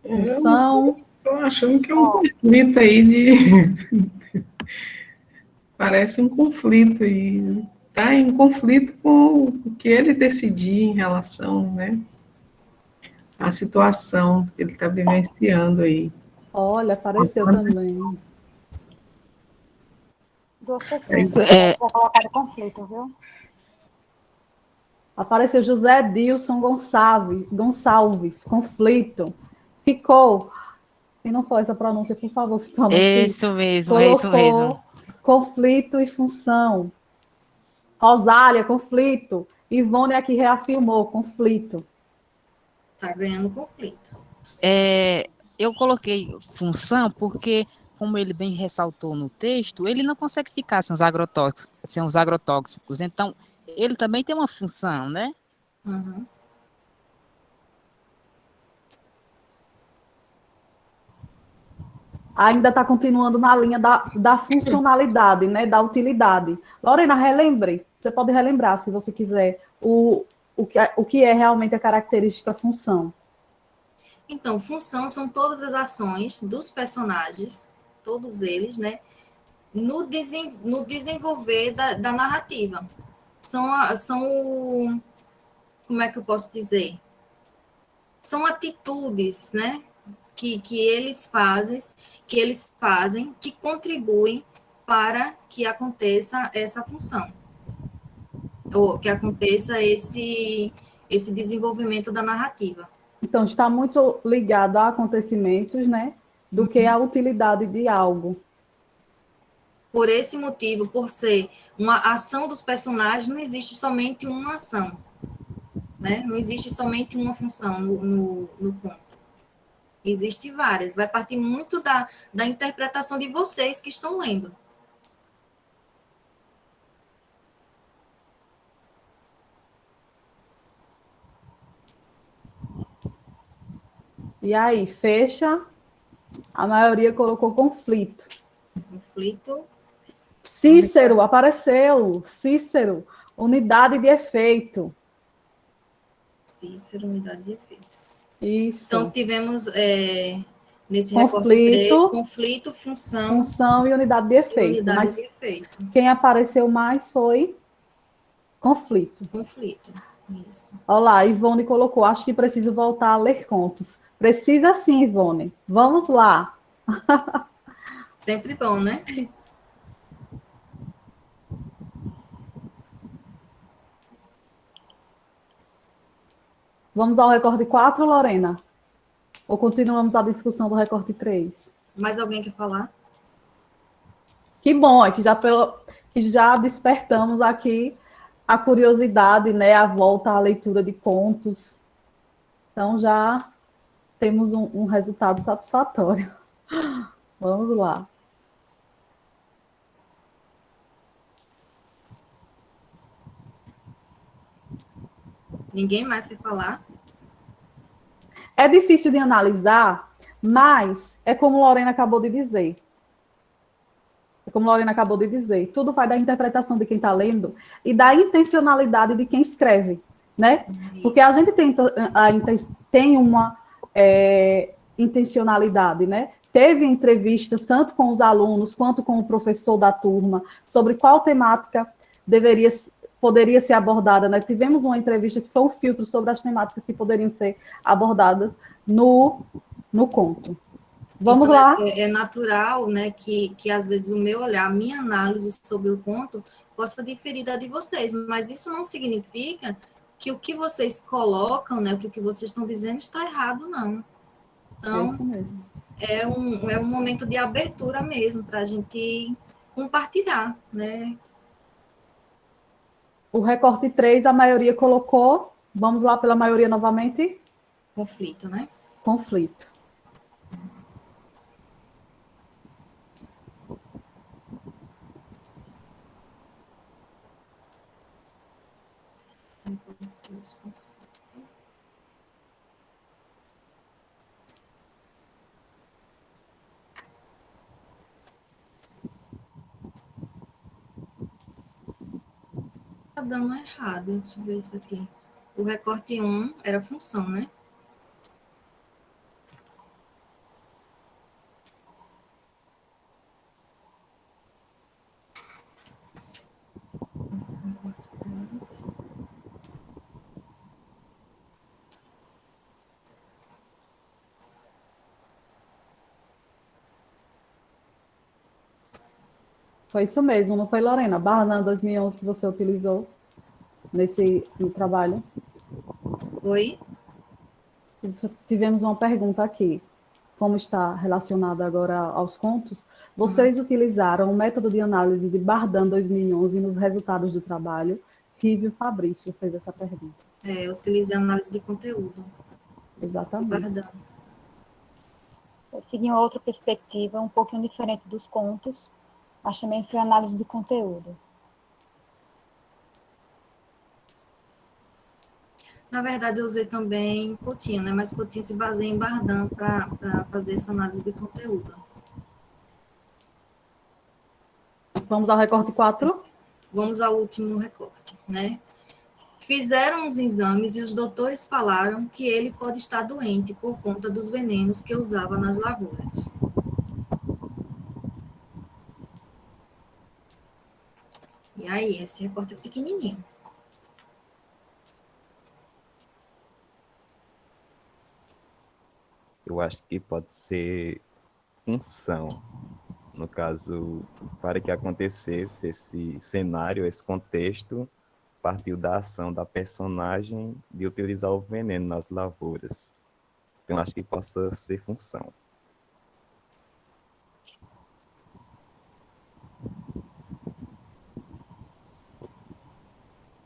[SPEAKER 3] função.
[SPEAKER 8] Estou achando que é um conflito aí de. Parece um conflito e está em conflito com o que ele decidir em relação, né, à situação que ele está vivenciando aí.
[SPEAKER 3] Olha, apareceu também.
[SPEAKER 4] Duas pessoas já colocaram conflito, viu?
[SPEAKER 3] Apareceu José Dilson Gonçalves, conflito. Ficou. Se não for essa pronúncia, por favor, se pronuncie.
[SPEAKER 10] Isso mesmo,
[SPEAKER 3] Colocou
[SPEAKER 10] é isso mesmo.
[SPEAKER 3] conflito e função. Rosália, conflito. Ivone aqui reafirmou, conflito.
[SPEAKER 1] Está ganhando conflito.
[SPEAKER 10] Eu coloquei função porque, como ele bem ressaltou no texto, ele não consegue ficar sem os agrotóxicos. Então, ele também tem uma função, né?
[SPEAKER 1] Uhum.
[SPEAKER 3] Ainda está continuando na linha da funcionalidade, né, da utilidade. Lorena, relembre. Você pode relembrar, se você quiser, o que é realmente a característica função.
[SPEAKER 1] Então, função são todas as ações dos personagens, todos eles, né, no desenvolver da narrativa. Como é que eu posso dizer? São atitudes, né, que eles fazem, que contribuem para que aconteça essa função, ou que aconteça esse desenvolvimento da narrativa.
[SPEAKER 3] Então, está muito ligado a acontecimentos, né, do que a utilidade de algo.
[SPEAKER 1] Por esse motivo, por ser uma ação dos personagens, não existe somente uma ação, né? Não existe somente uma função no conto. Existem várias. Vai partir muito da interpretação de vocês que estão lendo.
[SPEAKER 3] E aí, fecha. A maioria colocou conflito.
[SPEAKER 1] Conflito.
[SPEAKER 3] Cícero, apareceu. Cícero, unidade de efeito.
[SPEAKER 1] Cícero, unidade de efeito.
[SPEAKER 3] Isso.
[SPEAKER 1] Então, tivemos nesse
[SPEAKER 3] conflito,
[SPEAKER 1] recorte 3, conflito,
[SPEAKER 3] função e unidade de efeito.
[SPEAKER 1] Unidade
[SPEAKER 3] Mas
[SPEAKER 1] de efeito.
[SPEAKER 3] Quem apareceu mais foi conflito.
[SPEAKER 1] Conflito, isso.
[SPEAKER 3] Olha lá, Ivone colocou, acho que preciso voltar a ler contos. Precisa sim, Ivone. Vamos lá.
[SPEAKER 1] Sempre bom, né?
[SPEAKER 3] Vamos ao recorte 4, Lorena? Ou continuamos a discussão do recorte 3?
[SPEAKER 1] Mais alguém quer falar?
[SPEAKER 3] Que bom, é que já despertamos aqui a curiosidade, né? A volta à leitura de contos. Então, já temos um resultado satisfatório. Vamos lá.
[SPEAKER 1] Ninguém mais quer falar?
[SPEAKER 3] É difícil de analisar, mas é como Lorena acabou de dizer. Tudo vai da interpretação de quem está lendo e da intencionalidade de quem escreve, né?
[SPEAKER 1] Isso.
[SPEAKER 3] Porque a gente tem uma intencionalidade, né? Teve entrevistas tanto com os alunos quanto com o professor da turma sobre qual temática poderia ser abordada, né? Tivemos uma entrevista que foi um filtro sobre as temáticas que poderiam ser abordadas no conto. Vamos
[SPEAKER 1] então,
[SPEAKER 3] lá.
[SPEAKER 1] É natural, né, que às vezes o meu olhar, a minha análise sobre o conto possa diferir da de vocês, mas isso não significa que o que vocês colocam, né, o que vocês estão dizendo está errado, não.
[SPEAKER 3] É
[SPEAKER 1] Então,
[SPEAKER 3] isso mesmo.
[SPEAKER 1] é um momento de abertura mesmo, para a gente compartilhar, né?
[SPEAKER 3] O recorte 3, a maioria colocou. Vamos lá pela maioria novamente.
[SPEAKER 1] Conflito, né?
[SPEAKER 3] Conflito.
[SPEAKER 1] Tá dando errado, deixa eu ver isso aqui. O recorte 1 era função, né?
[SPEAKER 3] Foi isso mesmo, não foi, Lorena? Barnum 2011 que você utilizou no trabalho.
[SPEAKER 1] Oi?
[SPEAKER 3] Tivemos uma pergunta aqui. Como está relacionada agora aos contos, vocês utilizaram o método de análise de Bardan 2011 nos resultados do trabalho? Rívio Fabrício fez essa pergunta.
[SPEAKER 1] Eu utilizei análise de conteúdo.
[SPEAKER 3] Exatamente.
[SPEAKER 1] Bardan.
[SPEAKER 4] Eu segui uma outra perspectiva, um pouquinho diferente dos contos, mas também foi análise de conteúdo.
[SPEAKER 1] Na verdade, eu usei também Coutinho, né? Mas Coutinho se baseia em Bardan para fazer essa análise de conteúdo.
[SPEAKER 3] Vamos ao recorte 4?
[SPEAKER 1] Vamos ao último recorte, né? Fizeram os exames e os doutores falaram que ele pode estar doente por conta dos venenos que usava nas lavouras. E aí, esse recorte é pequenininho.
[SPEAKER 9] Eu acho que pode ser função. No caso, para que acontecesse esse cenário, esse contexto, partiu da ação da personagem de utilizar o veneno nas lavouras. Então, acho que possa ser função.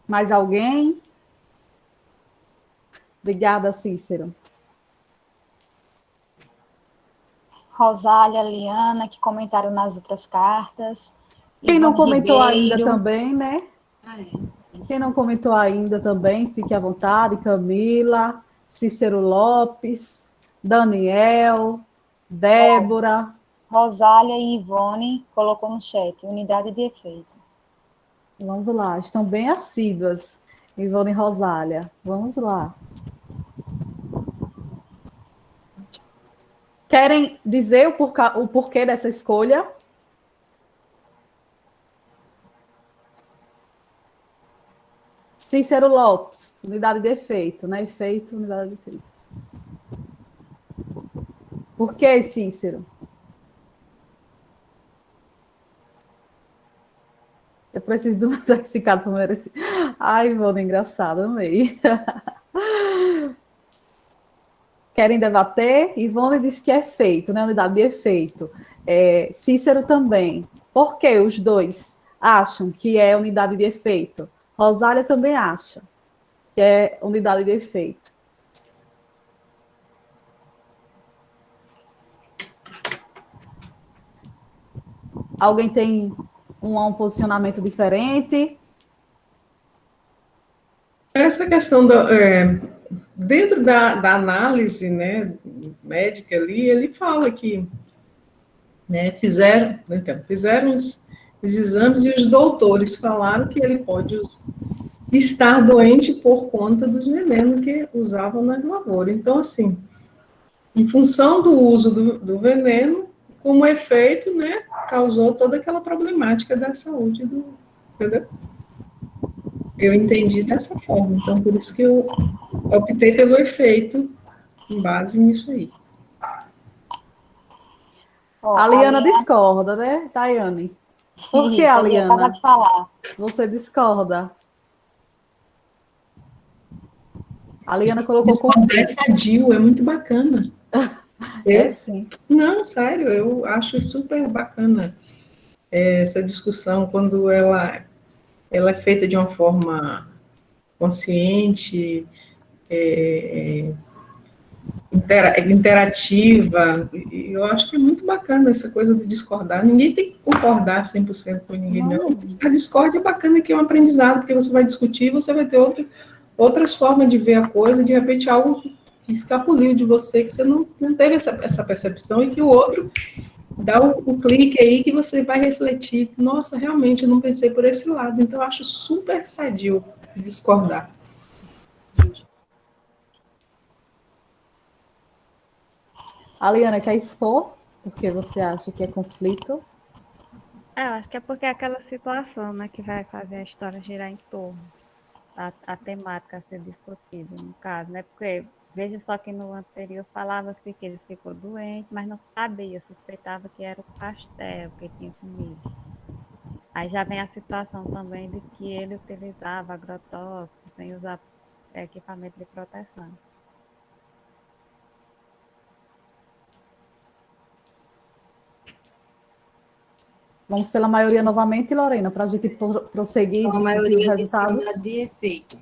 [SPEAKER 3] Mais alguém? Obrigada, Cícero.
[SPEAKER 4] Rosália, Liana, que comentaram nas outras cartas.
[SPEAKER 3] Quem não
[SPEAKER 4] Ivone
[SPEAKER 3] comentou ainda
[SPEAKER 4] Ribeiro.
[SPEAKER 3] também, né?
[SPEAKER 1] Isso.
[SPEAKER 3] Quem não comentou ainda também, fique à vontade. Camila, Cícero Lopes, Daniel, Débora.
[SPEAKER 4] Rosália e Ivone colocou no chat, unidade de efeito.
[SPEAKER 3] Vamos lá, estão bem assíduas, Ivone e Rosália. Vamos lá. Querem dizer o porquê dessa escolha? Cícero Lopes, unidade de efeito, né? Efeito, unidade de efeito. Por que, Cícero? Eu preciso de um certificado para merecer. Ai, Ivone, engraçado, amei. Querem debater? Ivone disse que é efeito, né? Unidade de efeito. Cícero também. Por que os dois acham que é unidade de efeito? Rosália também acha que é unidade de efeito. Alguém tem um posicionamento diferente?
[SPEAKER 8] Essa questão dentro da análise, né, médica ali, ele fala que, né, fizeram os exames e os doutores falaram que ele pode estar doente por conta dos venenos que usavam nas lavouras. Então, assim, em função do uso do veneno, como efeito, né, causou toda aquela problemática da saúde entendeu? Eu entendi dessa forma, então por isso que eu optei pelo efeito em base nisso aí.
[SPEAKER 3] A Liana discorda, né, Tayane? Por que,
[SPEAKER 4] Isso,
[SPEAKER 3] a Liana?
[SPEAKER 4] Eu acabo de falar.
[SPEAKER 3] Você discorda? A Liana colocou
[SPEAKER 8] Discordar é
[SPEAKER 3] conflito.
[SPEAKER 8] sadio, é muito bacana.
[SPEAKER 3] É sim.
[SPEAKER 8] Não, sério, eu acho super bacana essa discussão quando ela é feita de uma forma consciente, interativa, e eu acho que é muito bacana essa coisa de discordar. Ninguém tem que concordar 100% com ninguém, não. A discórdia é bacana, que é um aprendizado, porque você vai discutir, você vai ter outras formas de ver a coisa, de repente algo que escapuliu de você, que você não teve essa percepção, e que o outro dá o clique aí que você vai refletir. Nossa, realmente, eu não pensei por esse lado. Então, eu acho super sadio discordar.
[SPEAKER 3] A Liana quer expor, porque você acha que é conflito.
[SPEAKER 5] Eu acho que é porque é aquela situação, né, que vai fazer a história girar em torno, a temática a ser discutida, no caso, né? Porque veja só que no anterior falava-se que ele ficou doente, mas não sabia, suspeitava que era o pastel que tinha comido. Aí já vem a situação também de que ele utilizava agrotóxicos sem usar equipamento de proteção.
[SPEAKER 3] Vamos pela maioria novamente, Lorena, para a gente prosseguir e
[SPEAKER 1] Então, a
[SPEAKER 3] discutir os
[SPEAKER 1] maioria
[SPEAKER 3] resultados.
[SPEAKER 1] discriminada de efeito.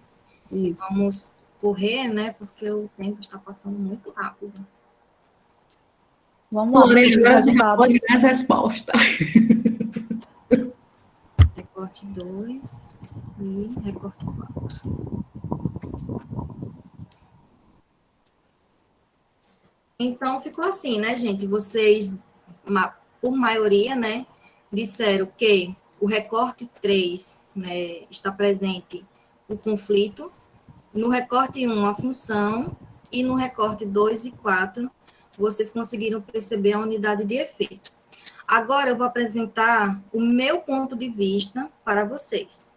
[SPEAKER 1] E
[SPEAKER 3] Isso.
[SPEAKER 1] vamos correr, né? Porque o tempo está passando muito rápido.
[SPEAKER 3] Vamos lá,
[SPEAKER 8] Lorena, agora você já pode
[SPEAKER 3] resultados.
[SPEAKER 8] dar as respostas.
[SPEAKER 1] Recorte 2 e recorte 4. Então, ficou assim, né, gente? Vocês, por maioria, né, disseram que o recorte 3, né, está presente o conflito, no recorte 1, a função, e no recorte 2 e 4, vocês conseguiram perceber a unidade de efeito. Agora, eu vou apresentar o meu ponto de vista para vocês.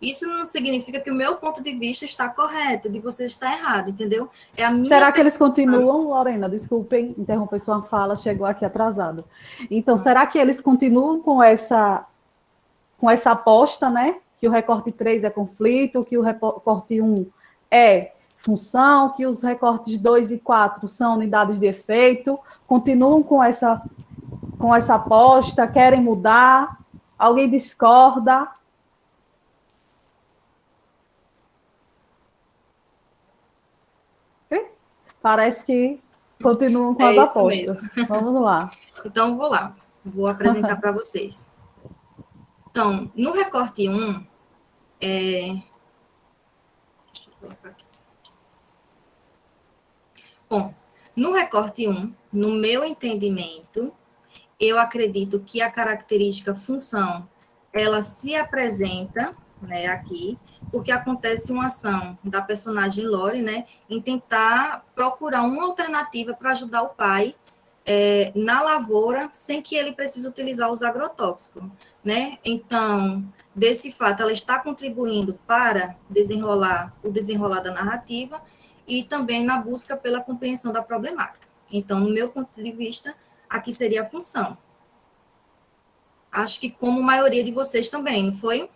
[SPEAKER 1] Isso não significa que o meu ponto de vista está correto, de vocês está errado, entendeu? É a minha
[SPEAKER 3] Será que eles
[SPEAKER 1] percepção.
[SPEAKER 3] continuam, Lorena? Desculpem, interromper sua fala, chegou aqui atrasado. Então, será que eles continuam com essa aposta, né? Que o recorte 3 é conflito, que o recorte 1 é função, que os recortes 2 e 4 são unidades de efeito, continuam com essa aposta, querem mudar, alguém discorda? Parece que continuam com as apostas.
[SPEAKER 1] Mesmo.
[SPEAKER 3] Vamos lá.
[SPEAKER 1] Então, vou lá. Vou apresentar para vocês. Então, no recorte 1, deixa eu colocar aqui. Bom, no recorte 1, no meu entendimento, eu acredito que a característica função, ela se apresenta, né, aqui, porque acontece uma ação da personagem Lori, né, em tentar procurar uma alternativa para ajudar o pai na lavoura, sem que ele precise utilizar os agrotóxicos, né? Então, desse fato, ela está contribuindo para o desenrolar da narrativa e também na busca pela compreensão da problemática. Então, no meu ponto de vista, aqui seria a função. Acho que como a maioria de vocês também, não foi?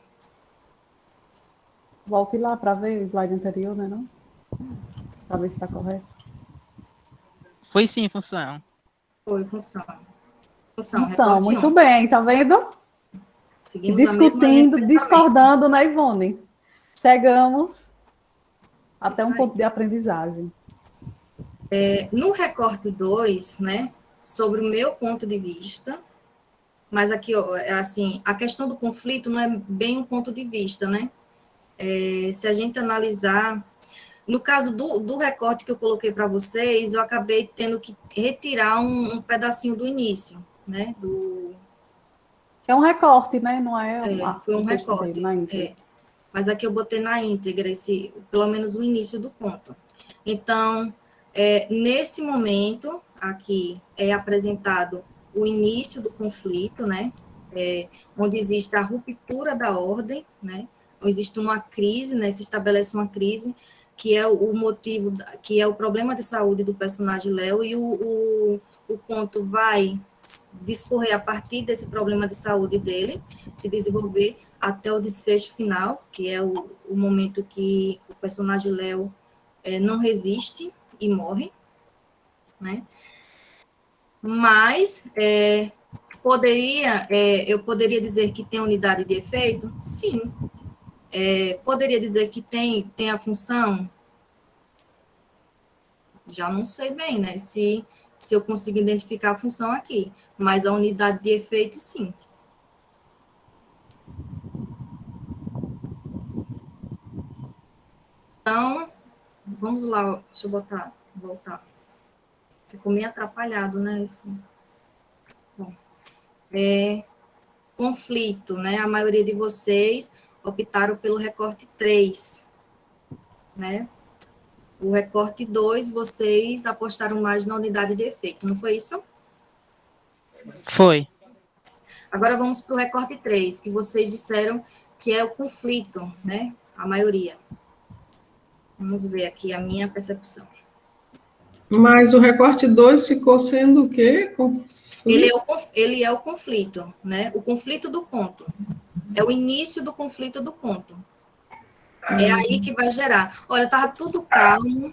[SPEAKER 3] Volte lá para ver o slide anterior, né? Não? Para ver se está correto.
[SPEAKER 10] Foi sim, função.
[SPEAKER 1] Foi função.
[SPEAKER 3] Função, muito bem, tá vendo?
[SPEAKER 1] Seguimos
[SPEAKER 3] discutindo, discordando, né, Ivone? Chegamos até um ponto de aprendizagem.
[SPEAKER 1] No recorte 2, né, sobre o meu ponto de vista, mas aqui, assim, a questão do conflito não é bem um ponto de vista, né? Se a gente analisar, no caso do recorte que eu coloquei para vocês, eu acabei tendo que retirar um pedacinho do início, né?
[SPEAKER 3] É um recorte, né? Não é
[SPEAKER 1] foi um recorte. Mas aqui eu botei na íntegra, pelo menos o início do conto. Então, nesse momento, aqui é apresentado o início do conflito, né? Onde existe a ruptura da ordem, né? Existe uma crise, né? Se estabelece uma crise, que é o motivo, que é o problema de saúde do personagem Léo, e o conto vai discorrer a partir desse problema de saúde dele, se desenvolver até o desfecho final, que é o momento que o personagem Léo não resiste e morre, né? Mas eu poderia dizer que tem unidade de efeito? Sim. Poderia dizer que tem a função? Já não sei bem, né? Se eu consigo identificar a função aqui, mas a unidade de efeito, sim. Então, vamos lá, deixa eu voltar. Ficou meio atrapalhado, né? Bom, conflito, né? A maioria de vocês optaram pelo recorte 3, né? O recorte 2, vocês apostaram mais na unidade de efeito, não foi isso?
[SPEAKER 10] Foi.
[SPEAKER 1] Agora vamos para o recorte 3, que vocês disseram que é o conflito, né? A maioria. Vamos ver aqui a minha percepção.
[SPEAKER 8] Mas o recorte 2 ficou sendo o quê?
[SPEAKER 1] Ele é o conflito, né? O conflito do conto. É o início do conflito do conto. É aí que vai gerar. Olha, estava tudo calmo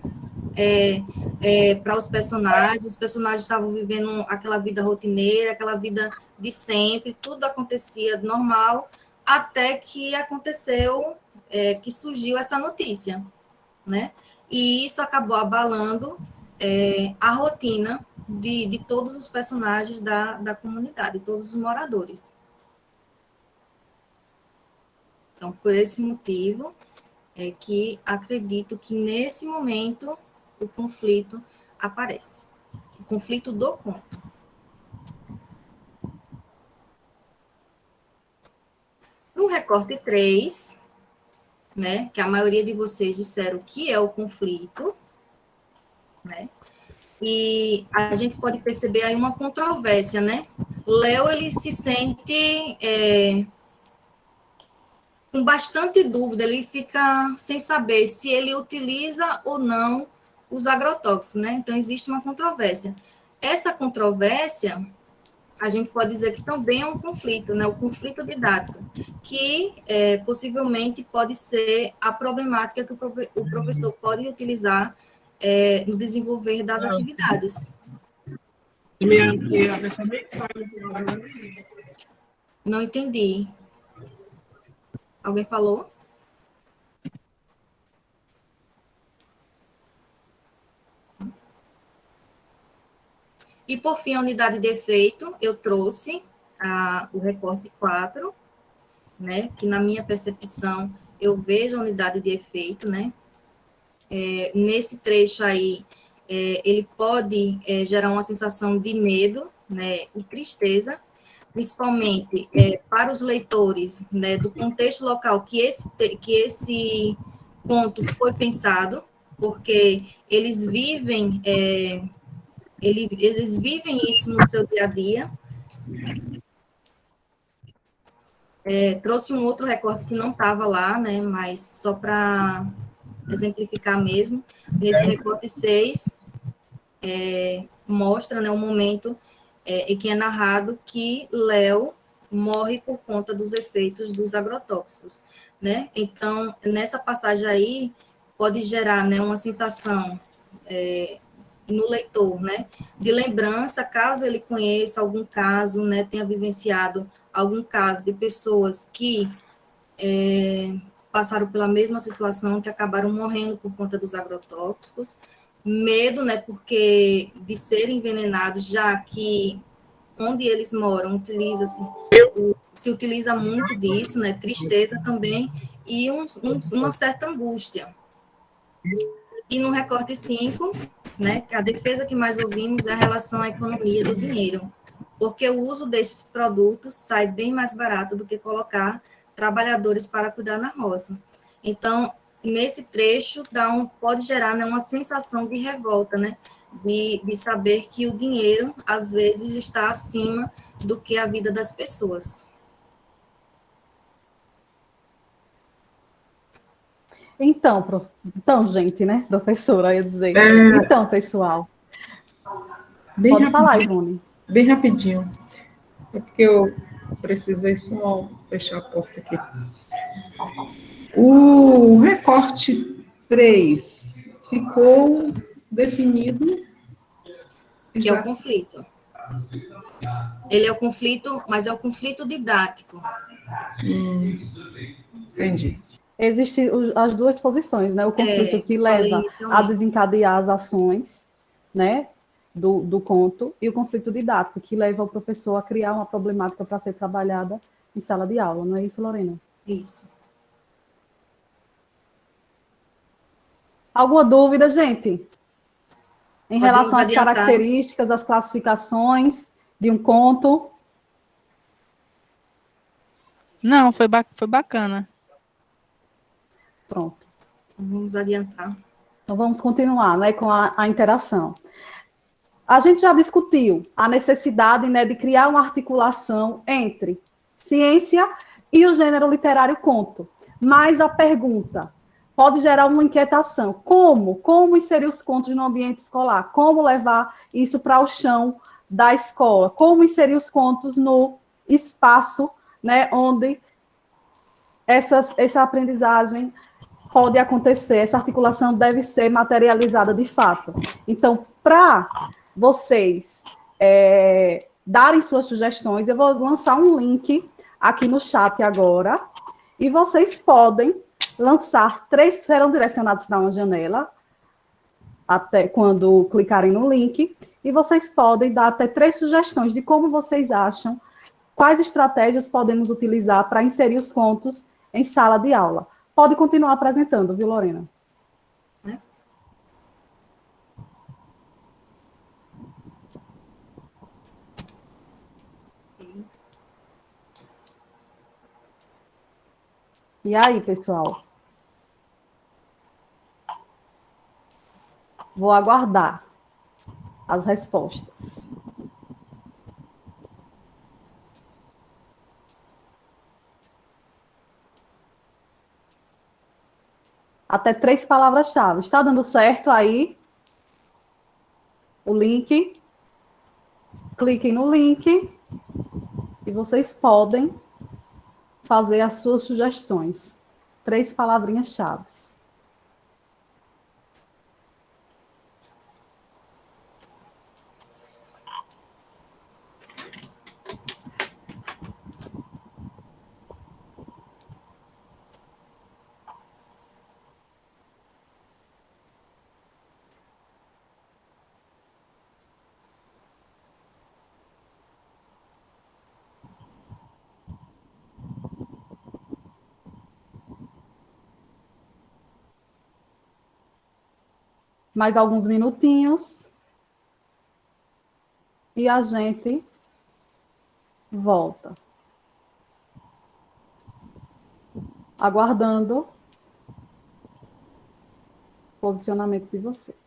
[SPEAKER 1] para os personagens estavam vivendo aquela vida rotineira, aquela vida de sempre, tudo acontecia normal, até que aconteceu, que surgiu essa notícia, né? E isso acabou abalando a rotina de todos os personagens da comunidade, todos os moradores. Então, por esse motivo, é que acredito que nesse momento o conflito aparece. O conflito do conto. No recorte 3, né, que a maioria de vocês disseram que é o conflito, né? E a gente pode perceber aí uma controvérsia, né? Léo, ele se sente com bastante dúvida, ele fica sem saber se ele utiliza ou não os agrotóxicos, né? Então, existe uma controvérsia. Essa controvérsia, a gente pode dizer que também é um conflito, né? O conflito didático, que possivelmente pode ser a problemática que o professor pode utilizar no desenvolver das atividades. Não entendi. Alguém falou? E, por fim, a unidade de efeito, eu trouxe o recorte 4, né, que, na minha percepção, eu vejo a unidade de efeito, né? Nesse trecho aí, ele pode gerar uma sensação de medo, né, e tristeza, principalmente para os leitores, né, do contexto local que esse conto foi pensado, porque eles vivem isso no seu dia a dia. Trouxe um outro recorte que não estava lá, né, mas só para exemplificar mesmo. Nesse recorte 6, mostra, né, um momento em que é narrado que Léo morre por conta dos efeitos dos agrotóxicos, né? Então, nessa passagem aí, pode gerar, né, uma sensação no leitor, né, de lembrança, caso ele conheça algum caso, né, tenha vivenciado algum caso de pessoas que passaram pela mesma situação, que acabaram morrendo por conta dos agrotóxicos, medo, né, porque de serem envenenados, já que onde eles moram se utiliza muito disso, né, tristeza também, e uma certa angústia. E no recorte 5, né, a defesa que mais ouvimos é a relação à economia do dinheiro, porque o uso desses produtos sai bem mais barato do que colocar trabalhadores para cuidar na roça. Então, nesse trecho, pode gerar, né, uma sensação de revolta, né, de saber que o dinheiro, às vezes, está acima do que a vida das pessoas.
[SPEAKER 3] Então, gente, né, professora, eu ia dizer. Então, pessoal. Pode falar, Ivone.
[SPEAKER 8] Bem rapidinho. É porque eu precisei só fechar a porta aqui. O recorte 3 ficou definido.
[SPEAKER 1] Que é o conflito. Ele é o conflito, mas é o conflito didático.
[SPEAKER 8] Entendi.
[SPEAKER 3] Existem as duas posições, né? O conflito que leva a desencadear as ações, né? Do conto, e o conflito didático, que leva o professor a criar uma problemática para ser trabalhada em sala de aula. Não é isso, Lorena?
[SPEAKER 1] Isso.
[SPEAKER 3] Alguma dúvida, gente? Em relação às
[SPEAKER 1] adiantar.
[SPEAKER 3] características, às classificações de um conto?
[SPEAKER 11] Não, foi bacana.
[SPEAKER 3] Pronto.
[SPEAKER 1] Vamos adiantar.
[SPEAKER 3] Então, vamos continuar, né, com a interação. A gente já discutiu a necessidade, né, de criar uma articulação entre ciência e o gênero literário conto. Mas a pergunta pode gerar uma inquietação. Como inserir os contos no ambiente escolar? Como levar isso para o chão da escola? Como inserir os contos no espaço, né, onde essa aprendizagem pode acontecer, essa articulação deve ser materializada de fato. Então, para vocês darem suas sugestões, eu vou lançar um link aqui no chat agora, e vocês podem lançar 3, serão direcionados para uma janela, até quando clicarem no link, e vocês podem dar até 3 sugestões de como vocês acham, quais estratégias podemos utilizar para inserir os contos em sala de aula. Pode continuar apresentando, viu, Lorena? E aí, pessoal? Vou aguardar as respostas. Até 3 palavras-chave. Está dando certo aí? O link. Cliquem no link e vocês podem fazer as suas sugestões. 3 palavrinhas-chave. Mais alguns minutinhos. E a gente volta. Aguardando o posicionamento de vocês.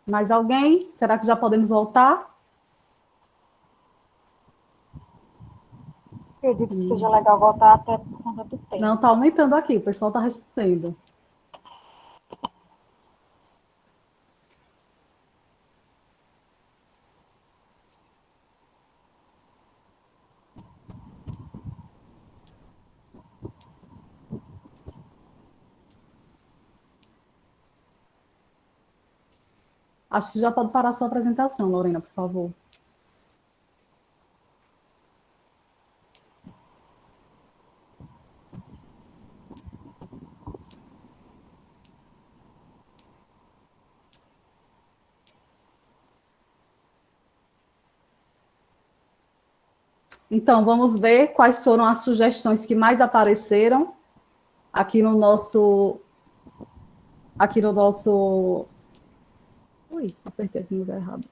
[SPEAKER 3] Mais alguém? Será que já podemos voltar?
[SPEAKER 4] Acredito que seja legal voltar até por conta do tempo.
[SPEAKER 3] Não, está aumentando aqui, o pessoal está respondendo. Acho que já pode parar a sua apresentação, Lorena, por favor. Então, vamos ver quais foram as sugestões que mais apareceram aqui no nosso... Ui, apertei aqui no lugar errado.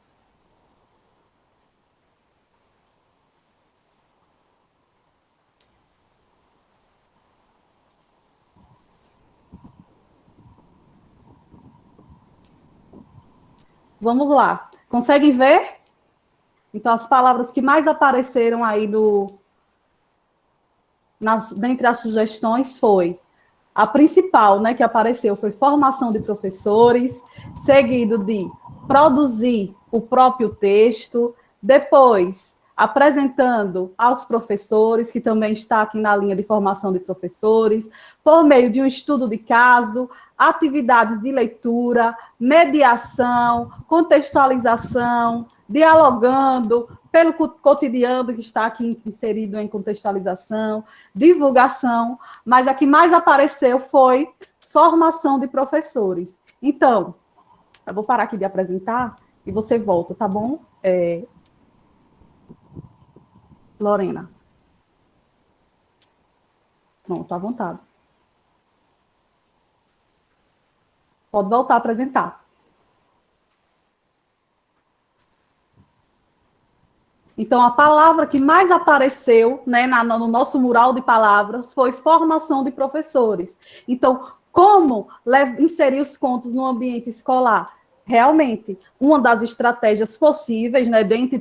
[SPEAKER 3] Vamos lá. Conseguem ver? Então, as palavras que mais apareceram aí dentre as sugestões foi a principal, né, que apareceu foi formação de professores, seguido de produzir o próprio texto, depois apresentando aos professores, que também está aqui na linha de formação de professores, por meio de um estudo de caso, atividades de leitura, mediação, contextualização, dialogando pelo cotidiano que está aqui inserido em contextualização, divulgação, mas a que mais apareceu foi formação de professores. Então, eu vou parar aqui de apresentar e você volta, tá bom? Lorena. Pronto, à vontade. Pode voltar a apresentar. Então, a palavra que mais apareceu, né, no nosso mural de palavras foi formação de professores. Então, como inserir os contos no ambiente escolar? Realmente, uma das estratégias possíveis, né, dentre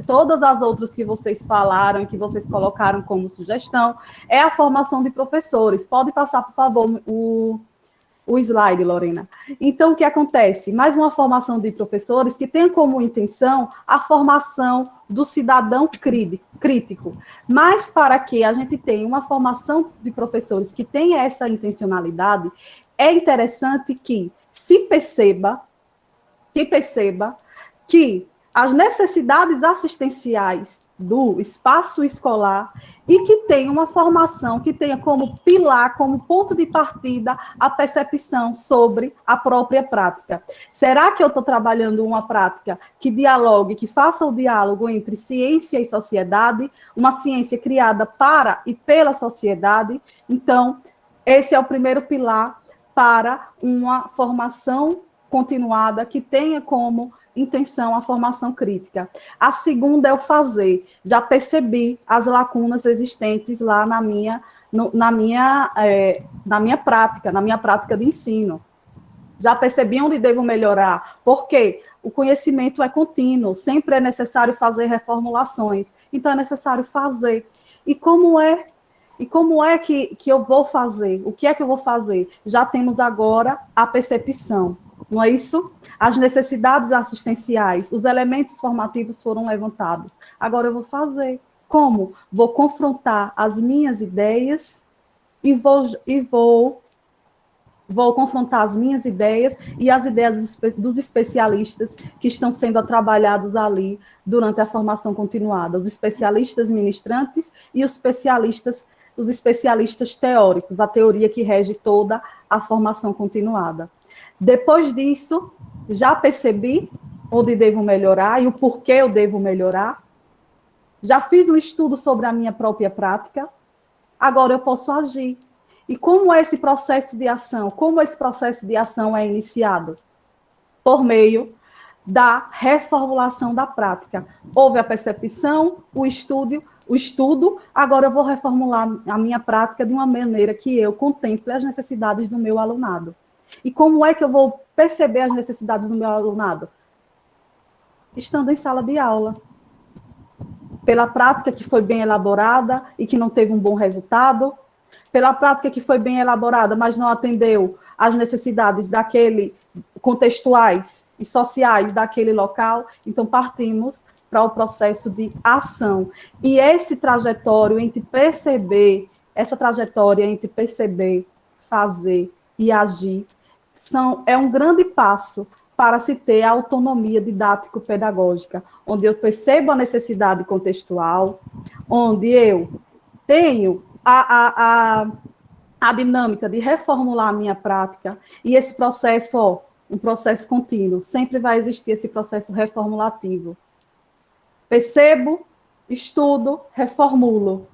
[SPEAKER 3] todas as outras que vocês falaram e que vocês colocaram como sugestão, é a formação de professores. Pode passar, por favor, o slide, Lorena. Então, o que acontece? Mais uma formação de professores que tem como intenção a formação do cidadão crítico. Mas para que a gente tenha uma formação de professores que tenha essa intencionalidade, é interessante que se perceba que as necessidades assistenciais do espaço escolar e que tenha uma formação que tenha como pilar, como ponto de partida, a percepção sobre a própria prática. Será que eu estou trabalhando uma prática que dialogue, que faça o diálogo entre ciência e sociedade, uma ciência criada para e pela sociedade? Então, esse é o primeiro pilar para uma formação continuada que tenha como intenção a formação crítica. A segunda é o fazer. Já percebi as lacunas existentes lá na minha prática de ensino. Já percebi onde devo melhorar. Porque o conhecimento é contínuo, sempre é necessário fazer reformulações. Então, é necessário fazer. E como é que eu vou fazer? O que é que eu vou fazer? Já temos agora a percepção. Não é isso? As necessidades assistenciais, os elementos formativos foram levantados. Agora eu vou fazer. Como? Vou confrontar as minhas ideias e vou confrontar as minhas ideias e as ideias dos especialistas que estão sendo trabalhados ali durante a formação continuada. Os especialistas ministrantes e os especialistas teóricos, a teoria que rege toda a formação continuada. Depois disso, já percebi onde devo melhorar e o porquê eu devo melhorar. Já fiz um estudo sobre a minha própria prática. Agora eu posso agir. E como é esse processo de ação? Como esse processo de ação é iniciado? Por meio da reformulação da prática. Houve a percepção, o estudo, agora eu vou reformular a minha prática de uma maneira que eu contemple as necessidades do meu alunado. E como é que eu vou perceber as necessidades do meu alunado? Estando em sala de aula. Pela prática que foi bem elaborada e que não teve um bom resultado, pela prática que foi bem elaborada, mas não atendeu às necessidades contextuais e sociais daquele local, então partimos para o processo de ação. E essa trajetória entre perceber, fazer e agir, é um grande passo para se ter a autonomia didático-pedagógica, onde eu percebo a necessidade contextual, onde eu tenho a dinâmica de reformular a minha prática, e esse processo, um processo contínuo, sempre vai existir esse processo reformulativo. Percebo, estudo, reformulo.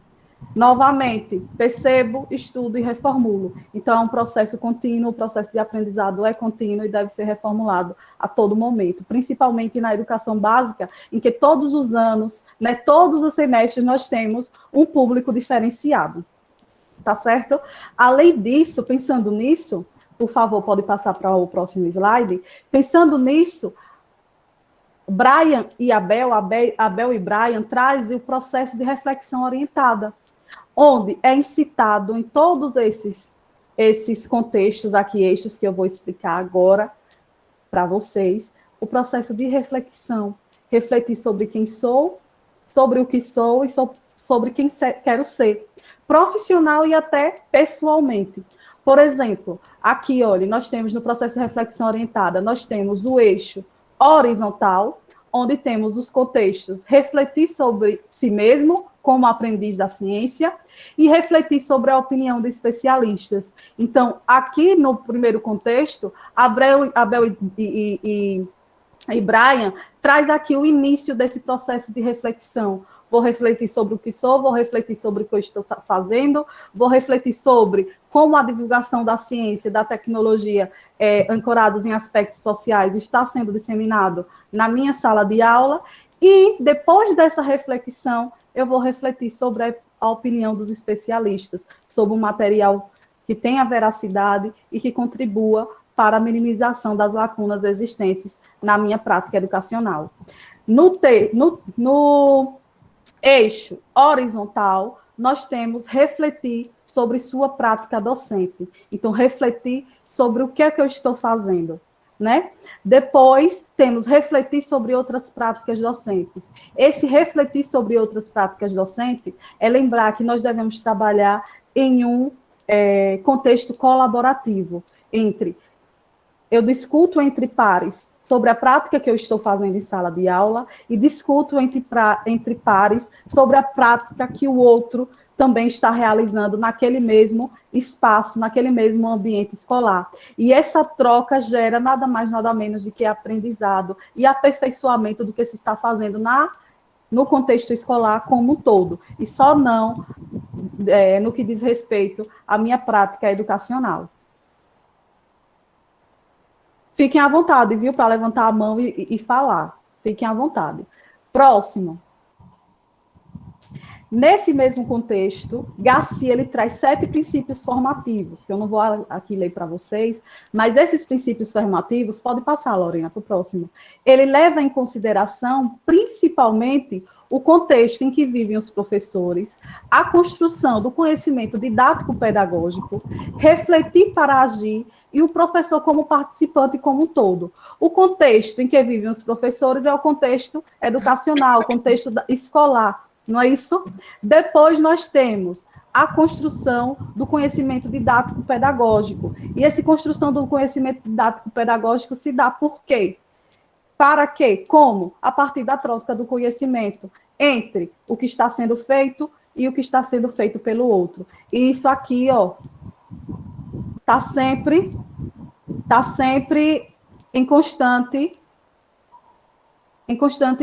[SPEAKER 3] Novamente, percebo, estudo e reformulo. Então, é um processo contínuo, o processo de aprendizado é contínuo e deve ser reformulado a todo momento, principalmente na educação básica, em que todos os anos, né, todos os semestres, nós temos um público diferenciado. Tá certo? Além disso, pensando nisso, por favor, pode passar para o próximo slide. Pensando nisso, Abel e Brian trazem o processo de reflexão orientada, onde é incitado em todos esses contextos aqui, eixos que eu vou explicar agora para vocês, o processo de reflexão, refletir sobre quem sou, sobre o que sou e sobre quem quero ser, profissional e até pessoalmente. Por exemplo, aqui, olha, nós temos no processo de reflexão orientada, nós temos o eixo horizontal, onde temos os contextos refletir sobre si mesmo, como aprendiz da ciência, e refletir sobre a opinião de especialistas. Então, aqui no primeiro contexto, Abel e Brian traz aqui o início desse processo de reflexão. Vou refletir sobre o que sou, vou refletir sobre o que eu estou fazendo, vou refletir sobre como a divulgação da ciência, da tecnologia, ancorados em aspectos sociais, está sendo disseminado na minha sala de aula, e depois dessa reflexão, eu vou refletir sobre a opinião dos especialistas, sobre um material que tenha veracidade e que contribua para a minimização das lacunas existentes na minha prática educacional. No eixo horizontal, nós temos refletir sobre sua prática docente. Então, refletir sobre o que é que eu estou fazendo, né? Depois, temos refletir sobre outras práticas docentes. Esse refletir sobre outras práticas docentes é lembrar que nós devemos trabalhar em um contexto colaborativo, eu discuto entre pares sobre a prática que eu estou fazendo em sala de aula e discuto entre pares sobre a prática que o outro também está realizando naquele mesmo espaço, naquele mesmo ambiente escolar. E essa troca gera nada mais, nada menos do que aprendizado e aperfeiçoamento do que se está fazendo no contexto escolar como um todo, e só não no que diz respeito à minha prática educacional. Fiquem à vontade, viu, para levantar a mão e falar. Fiquem à vontade. Próximo. Nesse mesmo contexto, Garcia ele traz 7 princípios formativos, que eu não vou aqui ler para vocês, mas esses princípios formativos, pode passar, Lorena, para o próximo. Ele leva em consideração, principalmente, o contexto em que vivem os professores, a construção do conhecimento didático-pedagógico, refletir para agir, e o professor como participante como um todo. O contexto em que vivem os professores é o contexto educacional, o contexto escolar, não é isso? Depois nós temos a construção do conhecimento didático-pedagógico. E essa construção do conhecimento didático-pedagógico se dá por quê? Para quê? Como? A partir da troca do conhecimento entre o que está sendo feito e o que está sendo feito pelo outro. E isso aqui, ó, está sempre em constante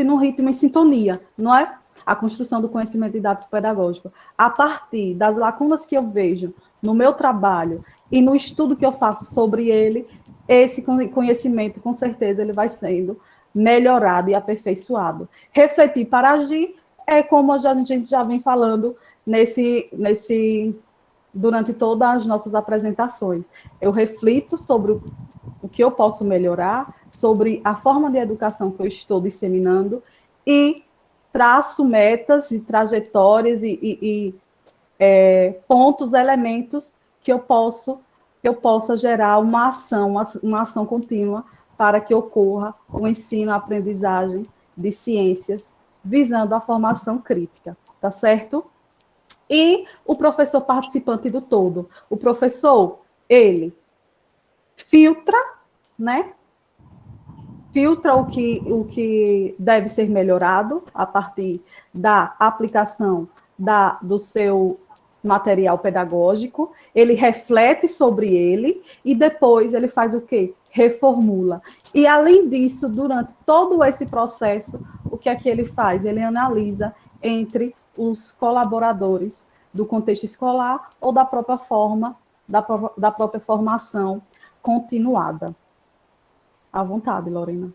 [SPEAKER 3] num ritmo em sintonia, não é? A construção do conhecimento didático-pedagógico. A partir das lacunas que eu vejo no meu trabalho e no estudo que eu faço sobre ele, esse conhecimento, com certeza, ele vai sendo melhorado e aperfeiçoado. Refletir para agir é como a gente já vem falando durante todas as nossas apresentações. Eu reflito sobre o que eu posso melhorar, sobre a forma de educação que eu estou disseminando e traço metas e trajetórias e pontos, elementos que eu possa gerar uma ação contínua para que ocorra o ensino, a aprendizagem de ciências, visando a formação crítica, tá certo? E o professor participante do todo. O professor, ele filtra, né? Filtra o que deve ser melhorado a partir da aplicação do seu material pedagógico, ele reflete sobre ele e depois ele faz o quê? Reformula. E, além disso, durante todo esse processo, o que é que ele faz? Ele analisa entre os colaboradores do contexto escolar ou da própria forma, da própria formação continuada. À vontade, Lorena.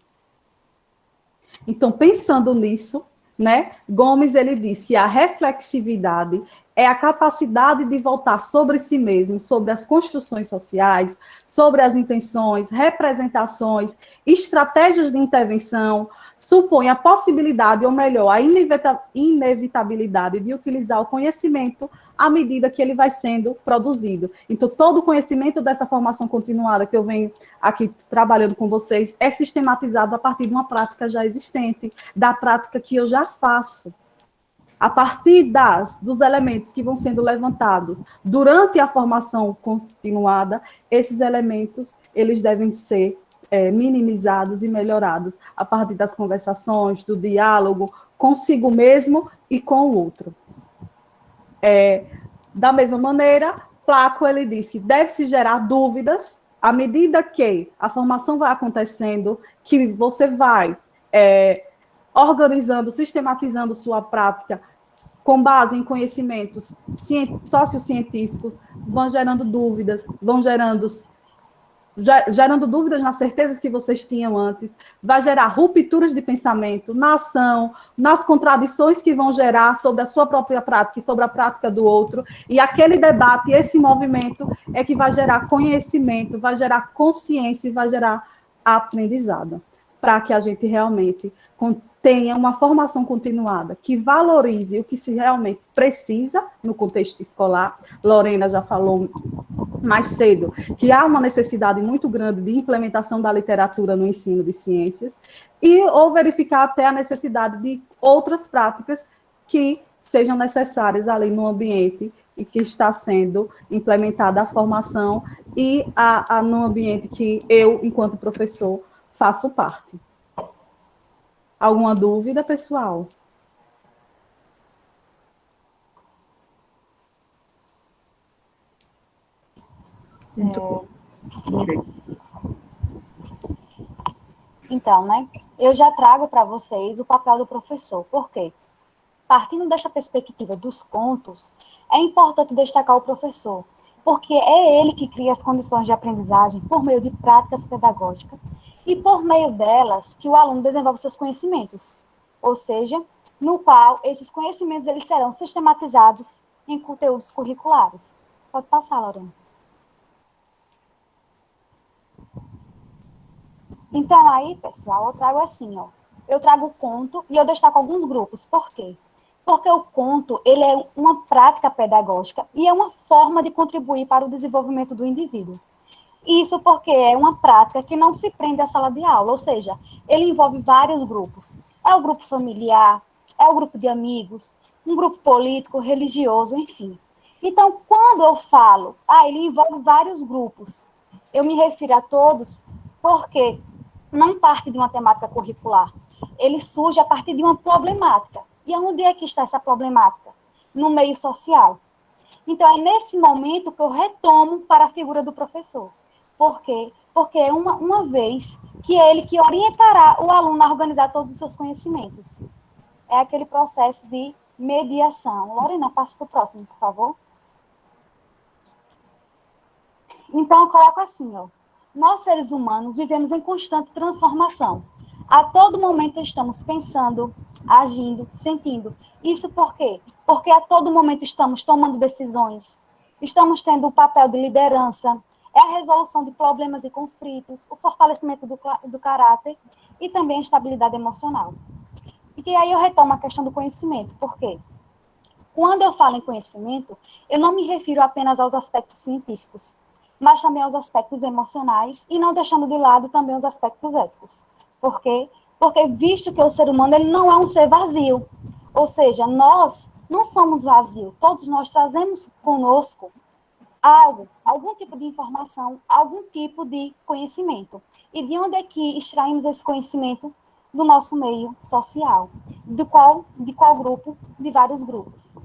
[SPEAKER 3] Então, pensando nisso, né, Gomes, ele diz que a reflexividade é a capacidade de voltar sobre si mesmo, sobre as construções sociais, sobre as intenções, representações, estratégias de intervenção, supõe a possibilidade, ou melhor, a inevitabilidade de utilizar o conhecimento à medida que ele vai sendo produzido. Então, todo o conhecimento dessa formação continuada que eu venho aqui trabalhando com vocês é sistematizado a partir de uma prática já existente, da prática que eu já faço. A partir dos elementos que vão sendo levantados durante a formação continuada, esses elementos, eles devem ser minimizados e melhorados a partir das conversações, do diálogo consigo mesmo e com o outro. Da mesma maneira, Placo, ele diz que deve-se gerar dúvidas à medida que a formação vai acontecendo, que você vai organizando, sistematizando sua prática com base em conhecimentos sociocientíficos, vão gerando dúvidas, vão gerando dúvidas nas certezas que vocês tinham antes, vai gerar rupturas de pensamento na ação, nas contradições que vão gerar sobre a sua própria prática e sobre a prática do outro, e aquele debate, esse movimento é que vai gerar conhecimento, vai gerar consciência e vai gerar aprendizado, para que a gente realmente tenha uma formação continuada que valorize o que se realmente precisa no contexto escolar. Lorena já falou mais cedo que há uma necessidade muito grande de implementação da literatura no ensino de ciências ou verificar até a necessidade de outras práticas que sejam necessárias ali no ambiente e que está sendo implementada a formação e no ambiente que eu, enquanto professor, faço parte. Alguma dúvida, pessoal?
[SPEAKER 8] Muito bom.
[SPEAKER 4] Então, né, eu já trago para vocês o papel do professor. Por quê? Partindo desta perspectiva dos contos, é importante destacar o professor, porque é ele que cria as condições de aprendizagem por meio de práticas pedagógicas e por meio delas que o aluno desenvolve seus conhecimentos, ou seja, no qual esses conhecimentos eles serão sistematizados em conteúdos curriculares. Pode passar, Lorena. Então, aí, pessoal, eu trago assim, ó. Eu trago o conto e eu destaco alguns grupos. Por quê? Porque o conto, ele é uma prática pedagógica e é uma forma de contribuir para o desenvolvimento do indivíduo. Isso porque é uma prática que não se prende à sala de aula, ou seja, ele envolve vários grupos. É o grupo familiar, é o grupo de amigos, um grupo político, religioso, enfim. Então, quando eu falo, ele envolve vários grupos, eu me refiro a todos porque não parte de uma temática curricular. Ele surge a partir de uma problemática. E onde é que está essa problemática? No meio social. Então, é nesse momento que eu retomo para a figura do professor. Por quê? Porque é uma vez que é ele que orientará o aluno a organizar todos os seus conhecimentos. É aquele processo de mediação. Lorena, passa para o próximo, por favor. Então, eu coloco assim, ó. Nós, seres humanos, vivemos em constante transformação. A todo momento estamos pensando, agindo, sentindo. Isso por quê? Porque a todo momento estamos tomando decisões, estamos tendo o papel de liderança, é a resolução de problemas e conflitos, o fortalecimento do caráter e também a estabilidade emocional. E que aí eu retomo a questão do conhecimento. Por quê? Quando eu falo em conhecimento, eu não me refiro apenas aos aspectos científicos, mas também aos aspectos emocionais e não deixando de lado também os aspectos éticos. Por quê? Porque visto que o ser humano ele não é um ser vazio, ou seja, nós não somos vazios, todos nós trazemos conosco algum tipo de informação, algum tipo de conhecimento. E de onde é que extraímos esse conhecimento? Do nosso meio social. De qual grupo? De vários grupos.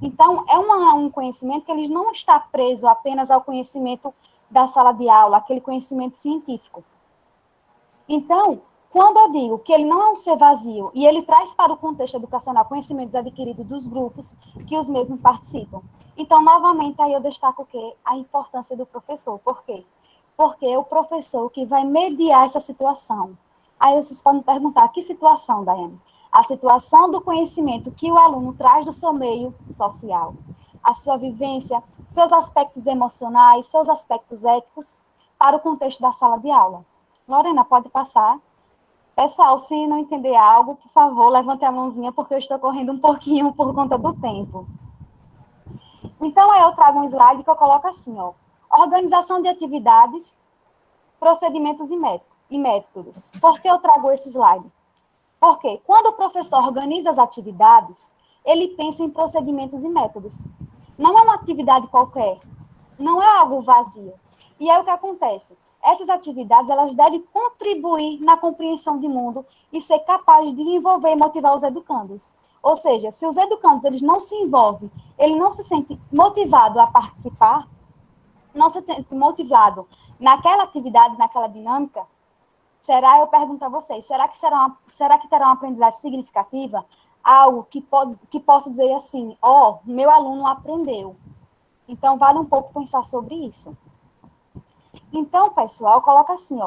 [SPEAKER 4] Então, é um conhecimento que ele não está preso apenas ao conhecimento da sala de aula, aquele conhecimento científico. Então, quando eu digo que ele não é um ser vazio e ele traz para o contexto educacional conhecimentos adquiridos dos grupos que os mesmos participam. Então, novamente, aí eu destaco o quê? A importância do professor. Por quê? Porque é o professor que vai mediar essa situação. Aí vocês podem perguntar, que situação, Daiane? A situação do conhecimento que o aluno traz do seu meio social, a sua vivência, seus aspectos emocionais, seus aspectos éticos, para o contexto da sala de aula. Lorena, pode passar. Pessoal, se não entender algo, por favor, levante a mãozinha, porque eu estou correndo um pouquinho por conta do tempo. Então, aí eu trago um slide que eu coloco assim, ó, organização de atividades, procedimentos e métodos. Por que eu trago esse slide? Porque quando o professor organiza as atividades, ele pensa em procedimentos e métodos. Não é uma atividade qualquer, não é algo vazio. E aí o que acontece? Essas atividades, elas devem contribuir na compreensão de mundo e ser capazes de envolver e motivar os educandos. Ou seja, se os educandos eles não se envolvem, ele não se sente motivado a participar, não se sente motivado naquela atividade, naquela dinâmica, eu pergunto a vocês, será que terá uma aprendizagem significativa? Algo que possa dizer assim, meu aluno aprendeu. Então, vale um pouco pensar sobre isso. Então, pessoal, coloca assim,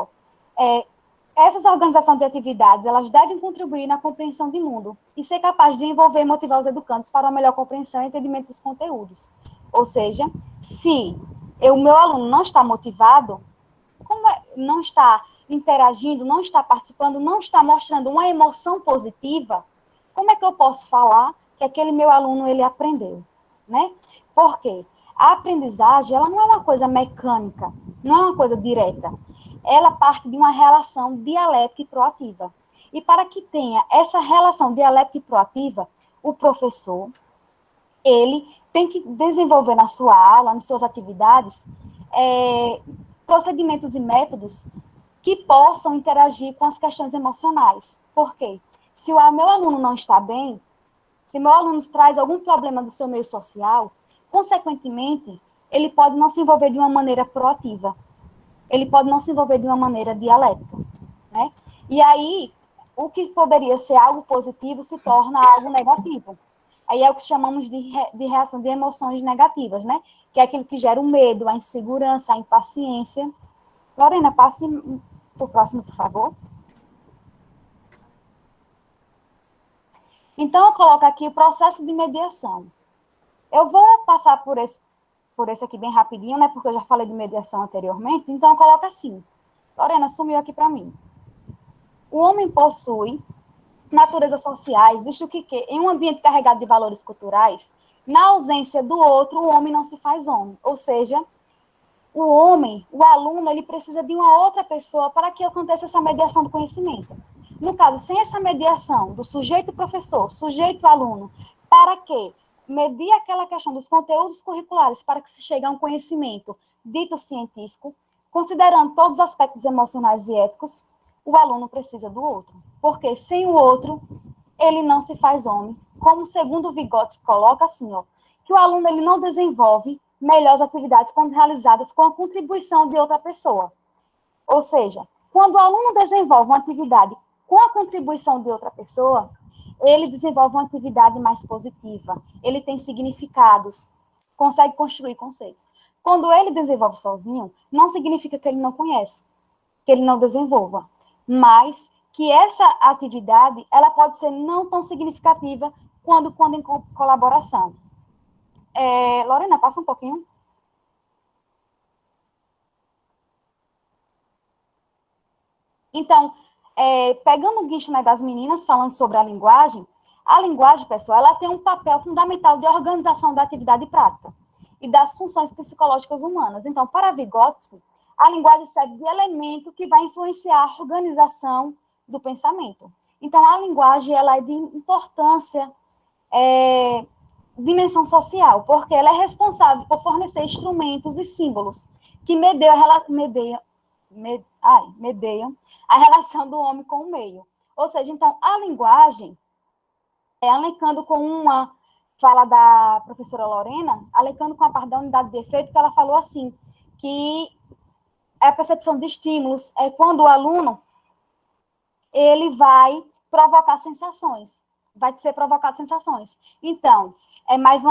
[SPEAKER 4] essas organizações de atividades, elas devem contribuir na compreensão de mundo e ser capaz de envolver e motivar os educandos para uma melhor compreensão e entendimento dos conteúdos. Ou seja, se o meu aluno não está motivado, não está interagindo, não está participando, não está mostrando uma emoção positiva, como é que eu posso falar que aquele meu aluno, ele aprendeu, né? Por quê? A aprendizagem, ela não é uma coisa mecânica, não é uma coisa direta. Ela parte de uma relação dialética e proativa. E para que tenha essa relação dialética e proativa, o professor, ele tem que desenvolver na sua aula, nas suas atividades, procedimentos e métodos que possam interagir com as questões emocionais. Por quê? Se o meu aluno não está bem, se o meu aluno traz algum problema do seu meio social, consequentemente, ele pode não se envolver de uma maneira proativa. Ele pode não se envolver de uma maneira dialética, né? E aí, o que poderia ser algo positivo se torna algo negativo. Aí é o que chamamos de reação de emoções negativas, né? Que é aquilo que gera o medo, a insegurança, a impaciência. Lorena, passe para o próximo, por favor. Então, eu coloco aqui o processo de mediação. Eu vou passar por esse aqui bem rapidinho, né? Porque eu já falei de mediação anteriormente. Então, eu coloco assim. Lorena, sumiu aqui para mim. O homem possui naturezas sociais, visto que em um ambiente carregado de valores culturais, na ausência do outro, o homem não se faz homem. Ou seja, o homem, o aluno, ele precisa de uma outra pessoa para que aconteça essa mediação do conhecimento. No caso, sem essa mediação do sujeito-professor, sujeito-aluno, para que medir aquela questão dos conteúdos curriculares para que se chegue a um conhecimento dito científico, considerando todos os aspectos emocionais e éticos, o aluno precisa do outro. Porque sem o outro, ele não se faz homem. Como segundo o Vygotsky coloca assim, que o aluno ele não desenvolve melhores atividades quando realizadas com a contribuição de outra pessoa. Ou seja, quando o aluno desenvolve uma atividade com a contribuição de outra pessoa, ele desenvolve uma atividade mais positiva, ele tem significados, consegue construir conceitos. Quando ele desenvolve sozinho, não significa que ele não conhece, que ele não desenvolva, mas que essa atividade, ela pode ser não tão significativa quando em colaboração. Lorena, passa um pouquinho. Então, pegando o guincho, né, das meninas, falando sobre a linguagem, pessoal, ela tem um papel fundamental de organização da atividade prática e das funções psicológicas humanas. Então, para Vygotsky, a linguagem serve de elemento que vai influenciar a organização do pensamento. Então, a linguagem ela é de importância, dimensão social, porque ela é responsável por fornecer instrumentos e símbolos que medeiam a relação do homem com o meio. Ou seja, então, a linguagem, alencando com uma fala da professora Lorena, alencando com a parte da unidade de efeito, que ela falou assim, que a percepção de estímulos é quando o aluno ele vai provocar sensações, vai ser provocado sensações. Então, é mais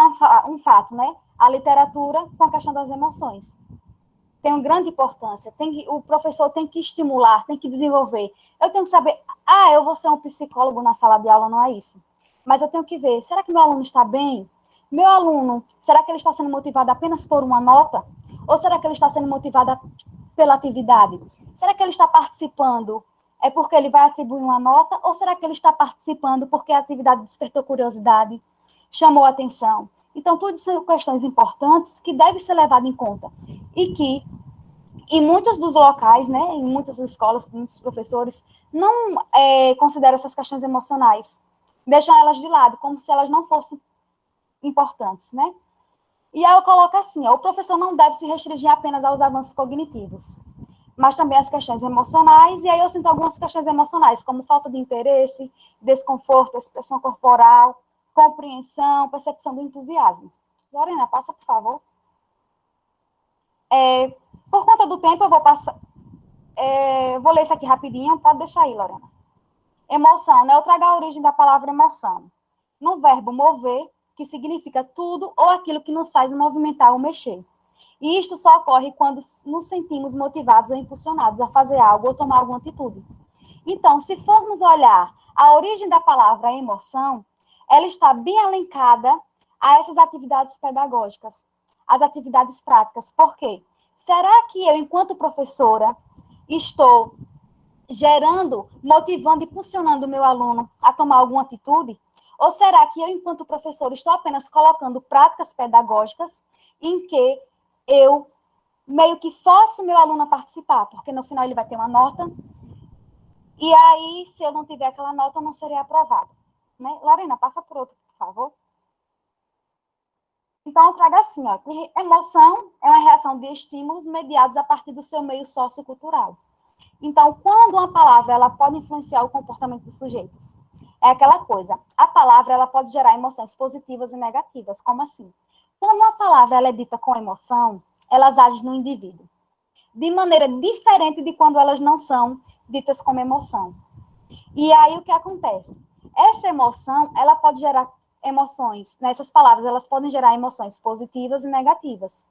[SPEAKER 4] um fato, né? A literatura com a questão das emoções. Tem uma grande importância. O professor tem que estimular, tem que desenvolver. Eu tenho que saber, eu vou ser um psicólogo na sala de aula, não é isso. Mas eu tenho que ver, será que meu aluno está bem? Meu aluno, será que ele está sendo motivado apenas por uma nota? Ou será que ele está sendo motivado pela atividade? Será que ele está participando porque ele vai atribuir uma nota? Ou será que ele está participando porque a atividade despertou curiosidade, chamou a atenção? Então, tudo são questões importantes que devem ser levadas em conta. E que, em muitos dos locais, né, em muitas escolas, muitos professores, não consideram essas questões emocionais. Deixam elas de lado, como se elas não fossem importantes, né? E aí eu coloco assim, o professor não deve se restringir apenas aos avanços cognitivos, mas também às questões emocionais, e aí eu sinto algumas questões emocionais, como falta de interesse, desconforto, expressão corporal, compreensão, percepção do entusiasmo. Lorena, passa, por favor. Por conta do tempo, eu vou passar... vou ler isso aqui rapidinho, pode deixar aí, Lorena. Emoção, né? Eu trago a origem da palavra emoção. No verbo mover, que significa tudo ou aquilo que nos faz movimentar ou mexer. E isto só ocorre quando nos sentimos motivados ou impulsionados a fazer algo ou tomar alguma atitude. Então, se formos olhar a origem da palavra emoção, ela está bem alencada a essas atividades pedagógicas, as atividades práticas. Por quê? Será que eu, enquanto professora, estou gerando, motivando e impulsionando o meu aluno a tomar alguma atitude? Ou será que eu, enquanto professora, estou apenas colocando práticas pedagógicas em que eu meio que forço o meu aluno a participar, porque no final ele vai ter uma nota, e aí, se eu não tiver aquela nota, eu não serei aprovada. Né? Lorena, passa por outro, por favor. Então, eu trago assim, que emoção é uma reação de estímulos mediados a partir do seu meio sociocultural. Então, quando uma palavra ela pode influenciar o comportamento dos sujeitos, é aquela coisa, a palavra ela pode gerar emoções positivas e negativas, como assim? Quando uma palavra ela é dita com emoção, elas agem no indivíduo, de maneira diferente de quando elas não são ditas como emoção. E aí, o que acontece? Essa emoção, ela pode gerar emoções, nessas palavras, elas podem gerar emoções positivas e negativas.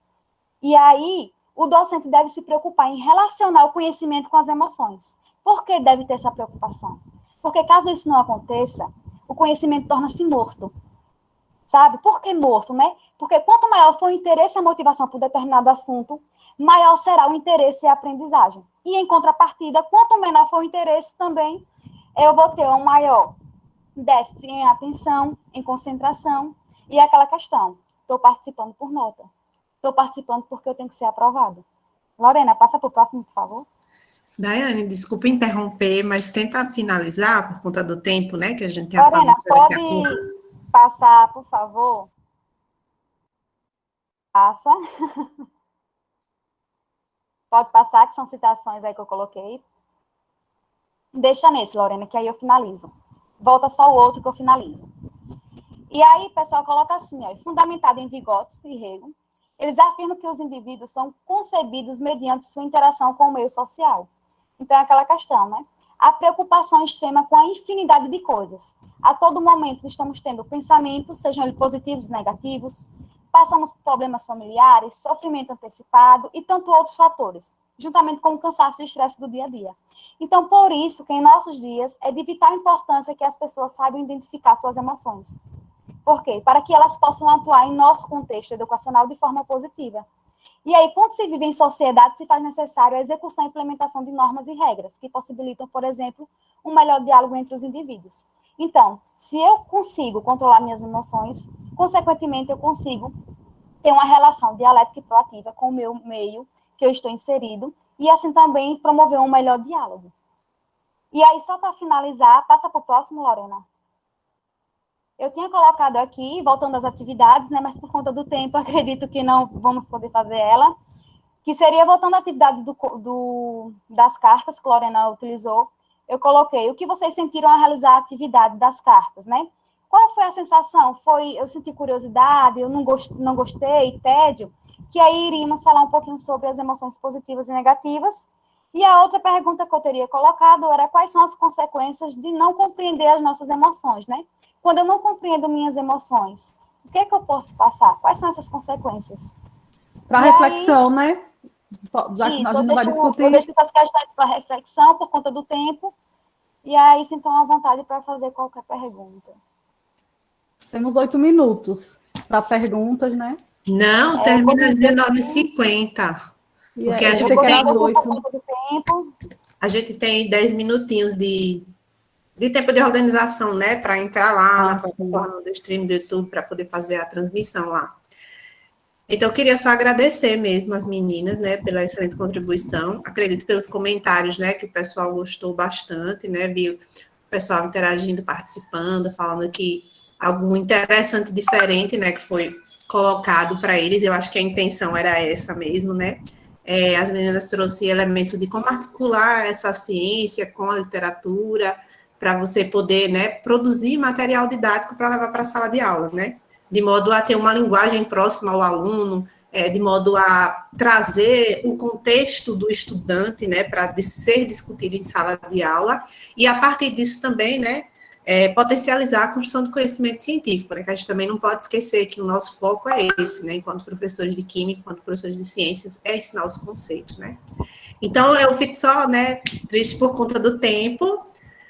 [SPEAKER 4] E aí, o docente deve se preocupar em relacionar o conhecimento com as emoções. Por que deve ter essa preocupação? Porque caso isso não aconteça, o conhecimento torna-se morto. Sabe? Por que morto, né? Porque quanto maior for o interesse e a motivação por determinado assunto, maior será o interesse e a aprendizagem. E, em contrapartida, quanto menor for o interesse também, eu vou ter um maior déficit em atenção, em concentração, e é aquela questão, estou participando por nota. Estou participando porque eu tenho que ser aprovada. Lorena, passa para o próximo, por favor.
[SPEAKER 2] Daiane, desculpa interromper, mas tenta finalizar por conta do tempo, né, que a gente tem
[SPEAKER 4] Lorena, pode passar, por favor? Passa. Pode passar, que são citações aí que eu coloquei. Deixa nesse, Lorena, que aí eu finalizo. Volta só o outro que eu finalizo. E aí, o pessoal coloca assim, fundamentado em Vygotsky e Hegel, eles afirmam que os indivíduos são concebidos mediante sua interação com o meio social. Então, é aquela questão, né? A preocupação extrema com a infinidade de coisas. A todo momento estamos tendo pensamentos, sejam eles positivos ou negativos, passamos por problemas familiares, sofrimento antecipado e tanto outros fatores, juntamente com o cansaço e estresse do dia a dia. Então, por isso que em nossos dias é de vital importância que as pessoas saibam identificar suas emoções. Por quê? Para que elas possam atuar em nosso contexto educacional de forma positiva. E aí, quando se vive em sociedade, se faz necessário a execução e implementação de normas e regras, que possibilitam, por exemplo, um melhor diálogo entre os indivíduos. Então, se eu consigo controlar minhas emoções, consequentemente, eu consigo ter uma relação dialética e proativa com o meu meio que eu estou inserido, e assim também promover um melhor diálogo. E aí, só para finalizar, passa para o próximo, Lorena. Eu tinha colocado aqui, voltando às atividades, né, mas por conta do tempo, acredito que não vamos poder fazer ela, que seria voltando à atividade das cartas que a Lorena utilizou, eu coloquei o que vocês sentiram ao realizar a atividade das cartas, né? Qual foi a sensação? Eu senti curiosidade, eu não gostei, tédio? Que aí iríamos falar um pouquinho sobre as emoções positivas e negativas. E a outra pergunta que eu teria colocado era quais são as consequências de não compreender as nossas emoções, né? Quando eu não compreendo minhas emoções, o que é que eu posso passar? Quais são essas consequências?
[SPEAKER 3] Para reflexão, né? Já que
[SPEAKER 4] isso,
[SPEAKER 3] a gente não vai discutir.
[SPEAKER 4] eu deixo essas questões para reflexão por conta do tempo. E aí, sintam à vontade para fazer qualquer pergunta.
[SPEAKER 3] Temos 8 minutos para perguntas, né?
[SPEAKER 2] Não, termina às 19h50. Porque a gente tem 10 minutinhos de de tempo de organização, né, para entrar lá na
[SPEAKER 3] sim.
[SPEAKER 2] plataforma do stream do YouTube para poder fazer a transmissão lá. Então, eu queria só agradecer mesmo as meninas, né, pela excelente contribuição. Acredito pelos comentários, né, que o pessoal gostou bastante, né, viu o pessoal interagindo, participando, falando que algo interessante, diferente, né, que foi colocado para eles. Eu acho que a intenção era essa mesmo, né. As meninas trouxeram elementos de como articular essa ciência com a literatura, para você poder, né, produzir material didático para levar para a sala de aula, né, de modo a ter uma linguagem próxima ao aluno, de modo a trazer o contexto do estudante, né, para ser discutido em sala de aula, e a partir disso também, né, potencializar a construção do conhecimento científico, né, que a gente também não pode esquecer que o nosso foco é esse, né, enquanto professores de química, enquanto professores de ciências, é ensinar os conceitos, né. Então, eu fico só, né, triste por conta do tempo,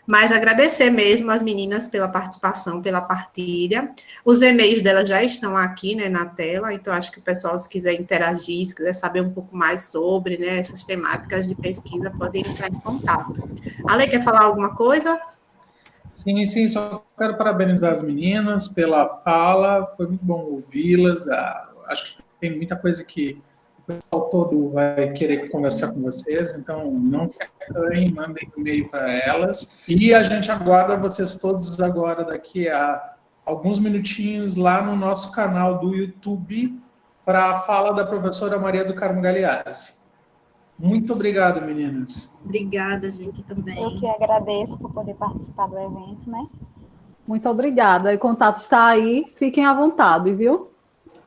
[SPEAKER 2] mas agradecer mesmo as meninas pela participação, pela partilha. Os e-mails delas já estão aqui, né, na tela, então acho que o pessoal, se quiser interagir, se quiser saber um pouco mais sobre, né, essas temáticas de pesquisa, podem entrar em contato. Ale, quer falar alguma coisa?
[SPEAKER 12] Sim, só quero parabenizar as meninas pela fala, foi muito bom ouvi-las, acho que tem muita coisa que o pessoal todo vai querer conversar com vocês, então não se acanhem, mandem um e-mail para elas, e a gente aguarda vocês todos agora, daqui a alguns minutinhos, lá no nosso canal do YouTube, para a fala da professora Maria do Carmo Galeazzi. Muito obrigado, meninas.
[SPEAKER 1] Obrigada, gente, também.
[SPEAKER 4] Eu que agradeço por poder participar do evento, né?
[SPEAKER 3] Muito obrigada. O contato está aí, fiquem à vontade, viu?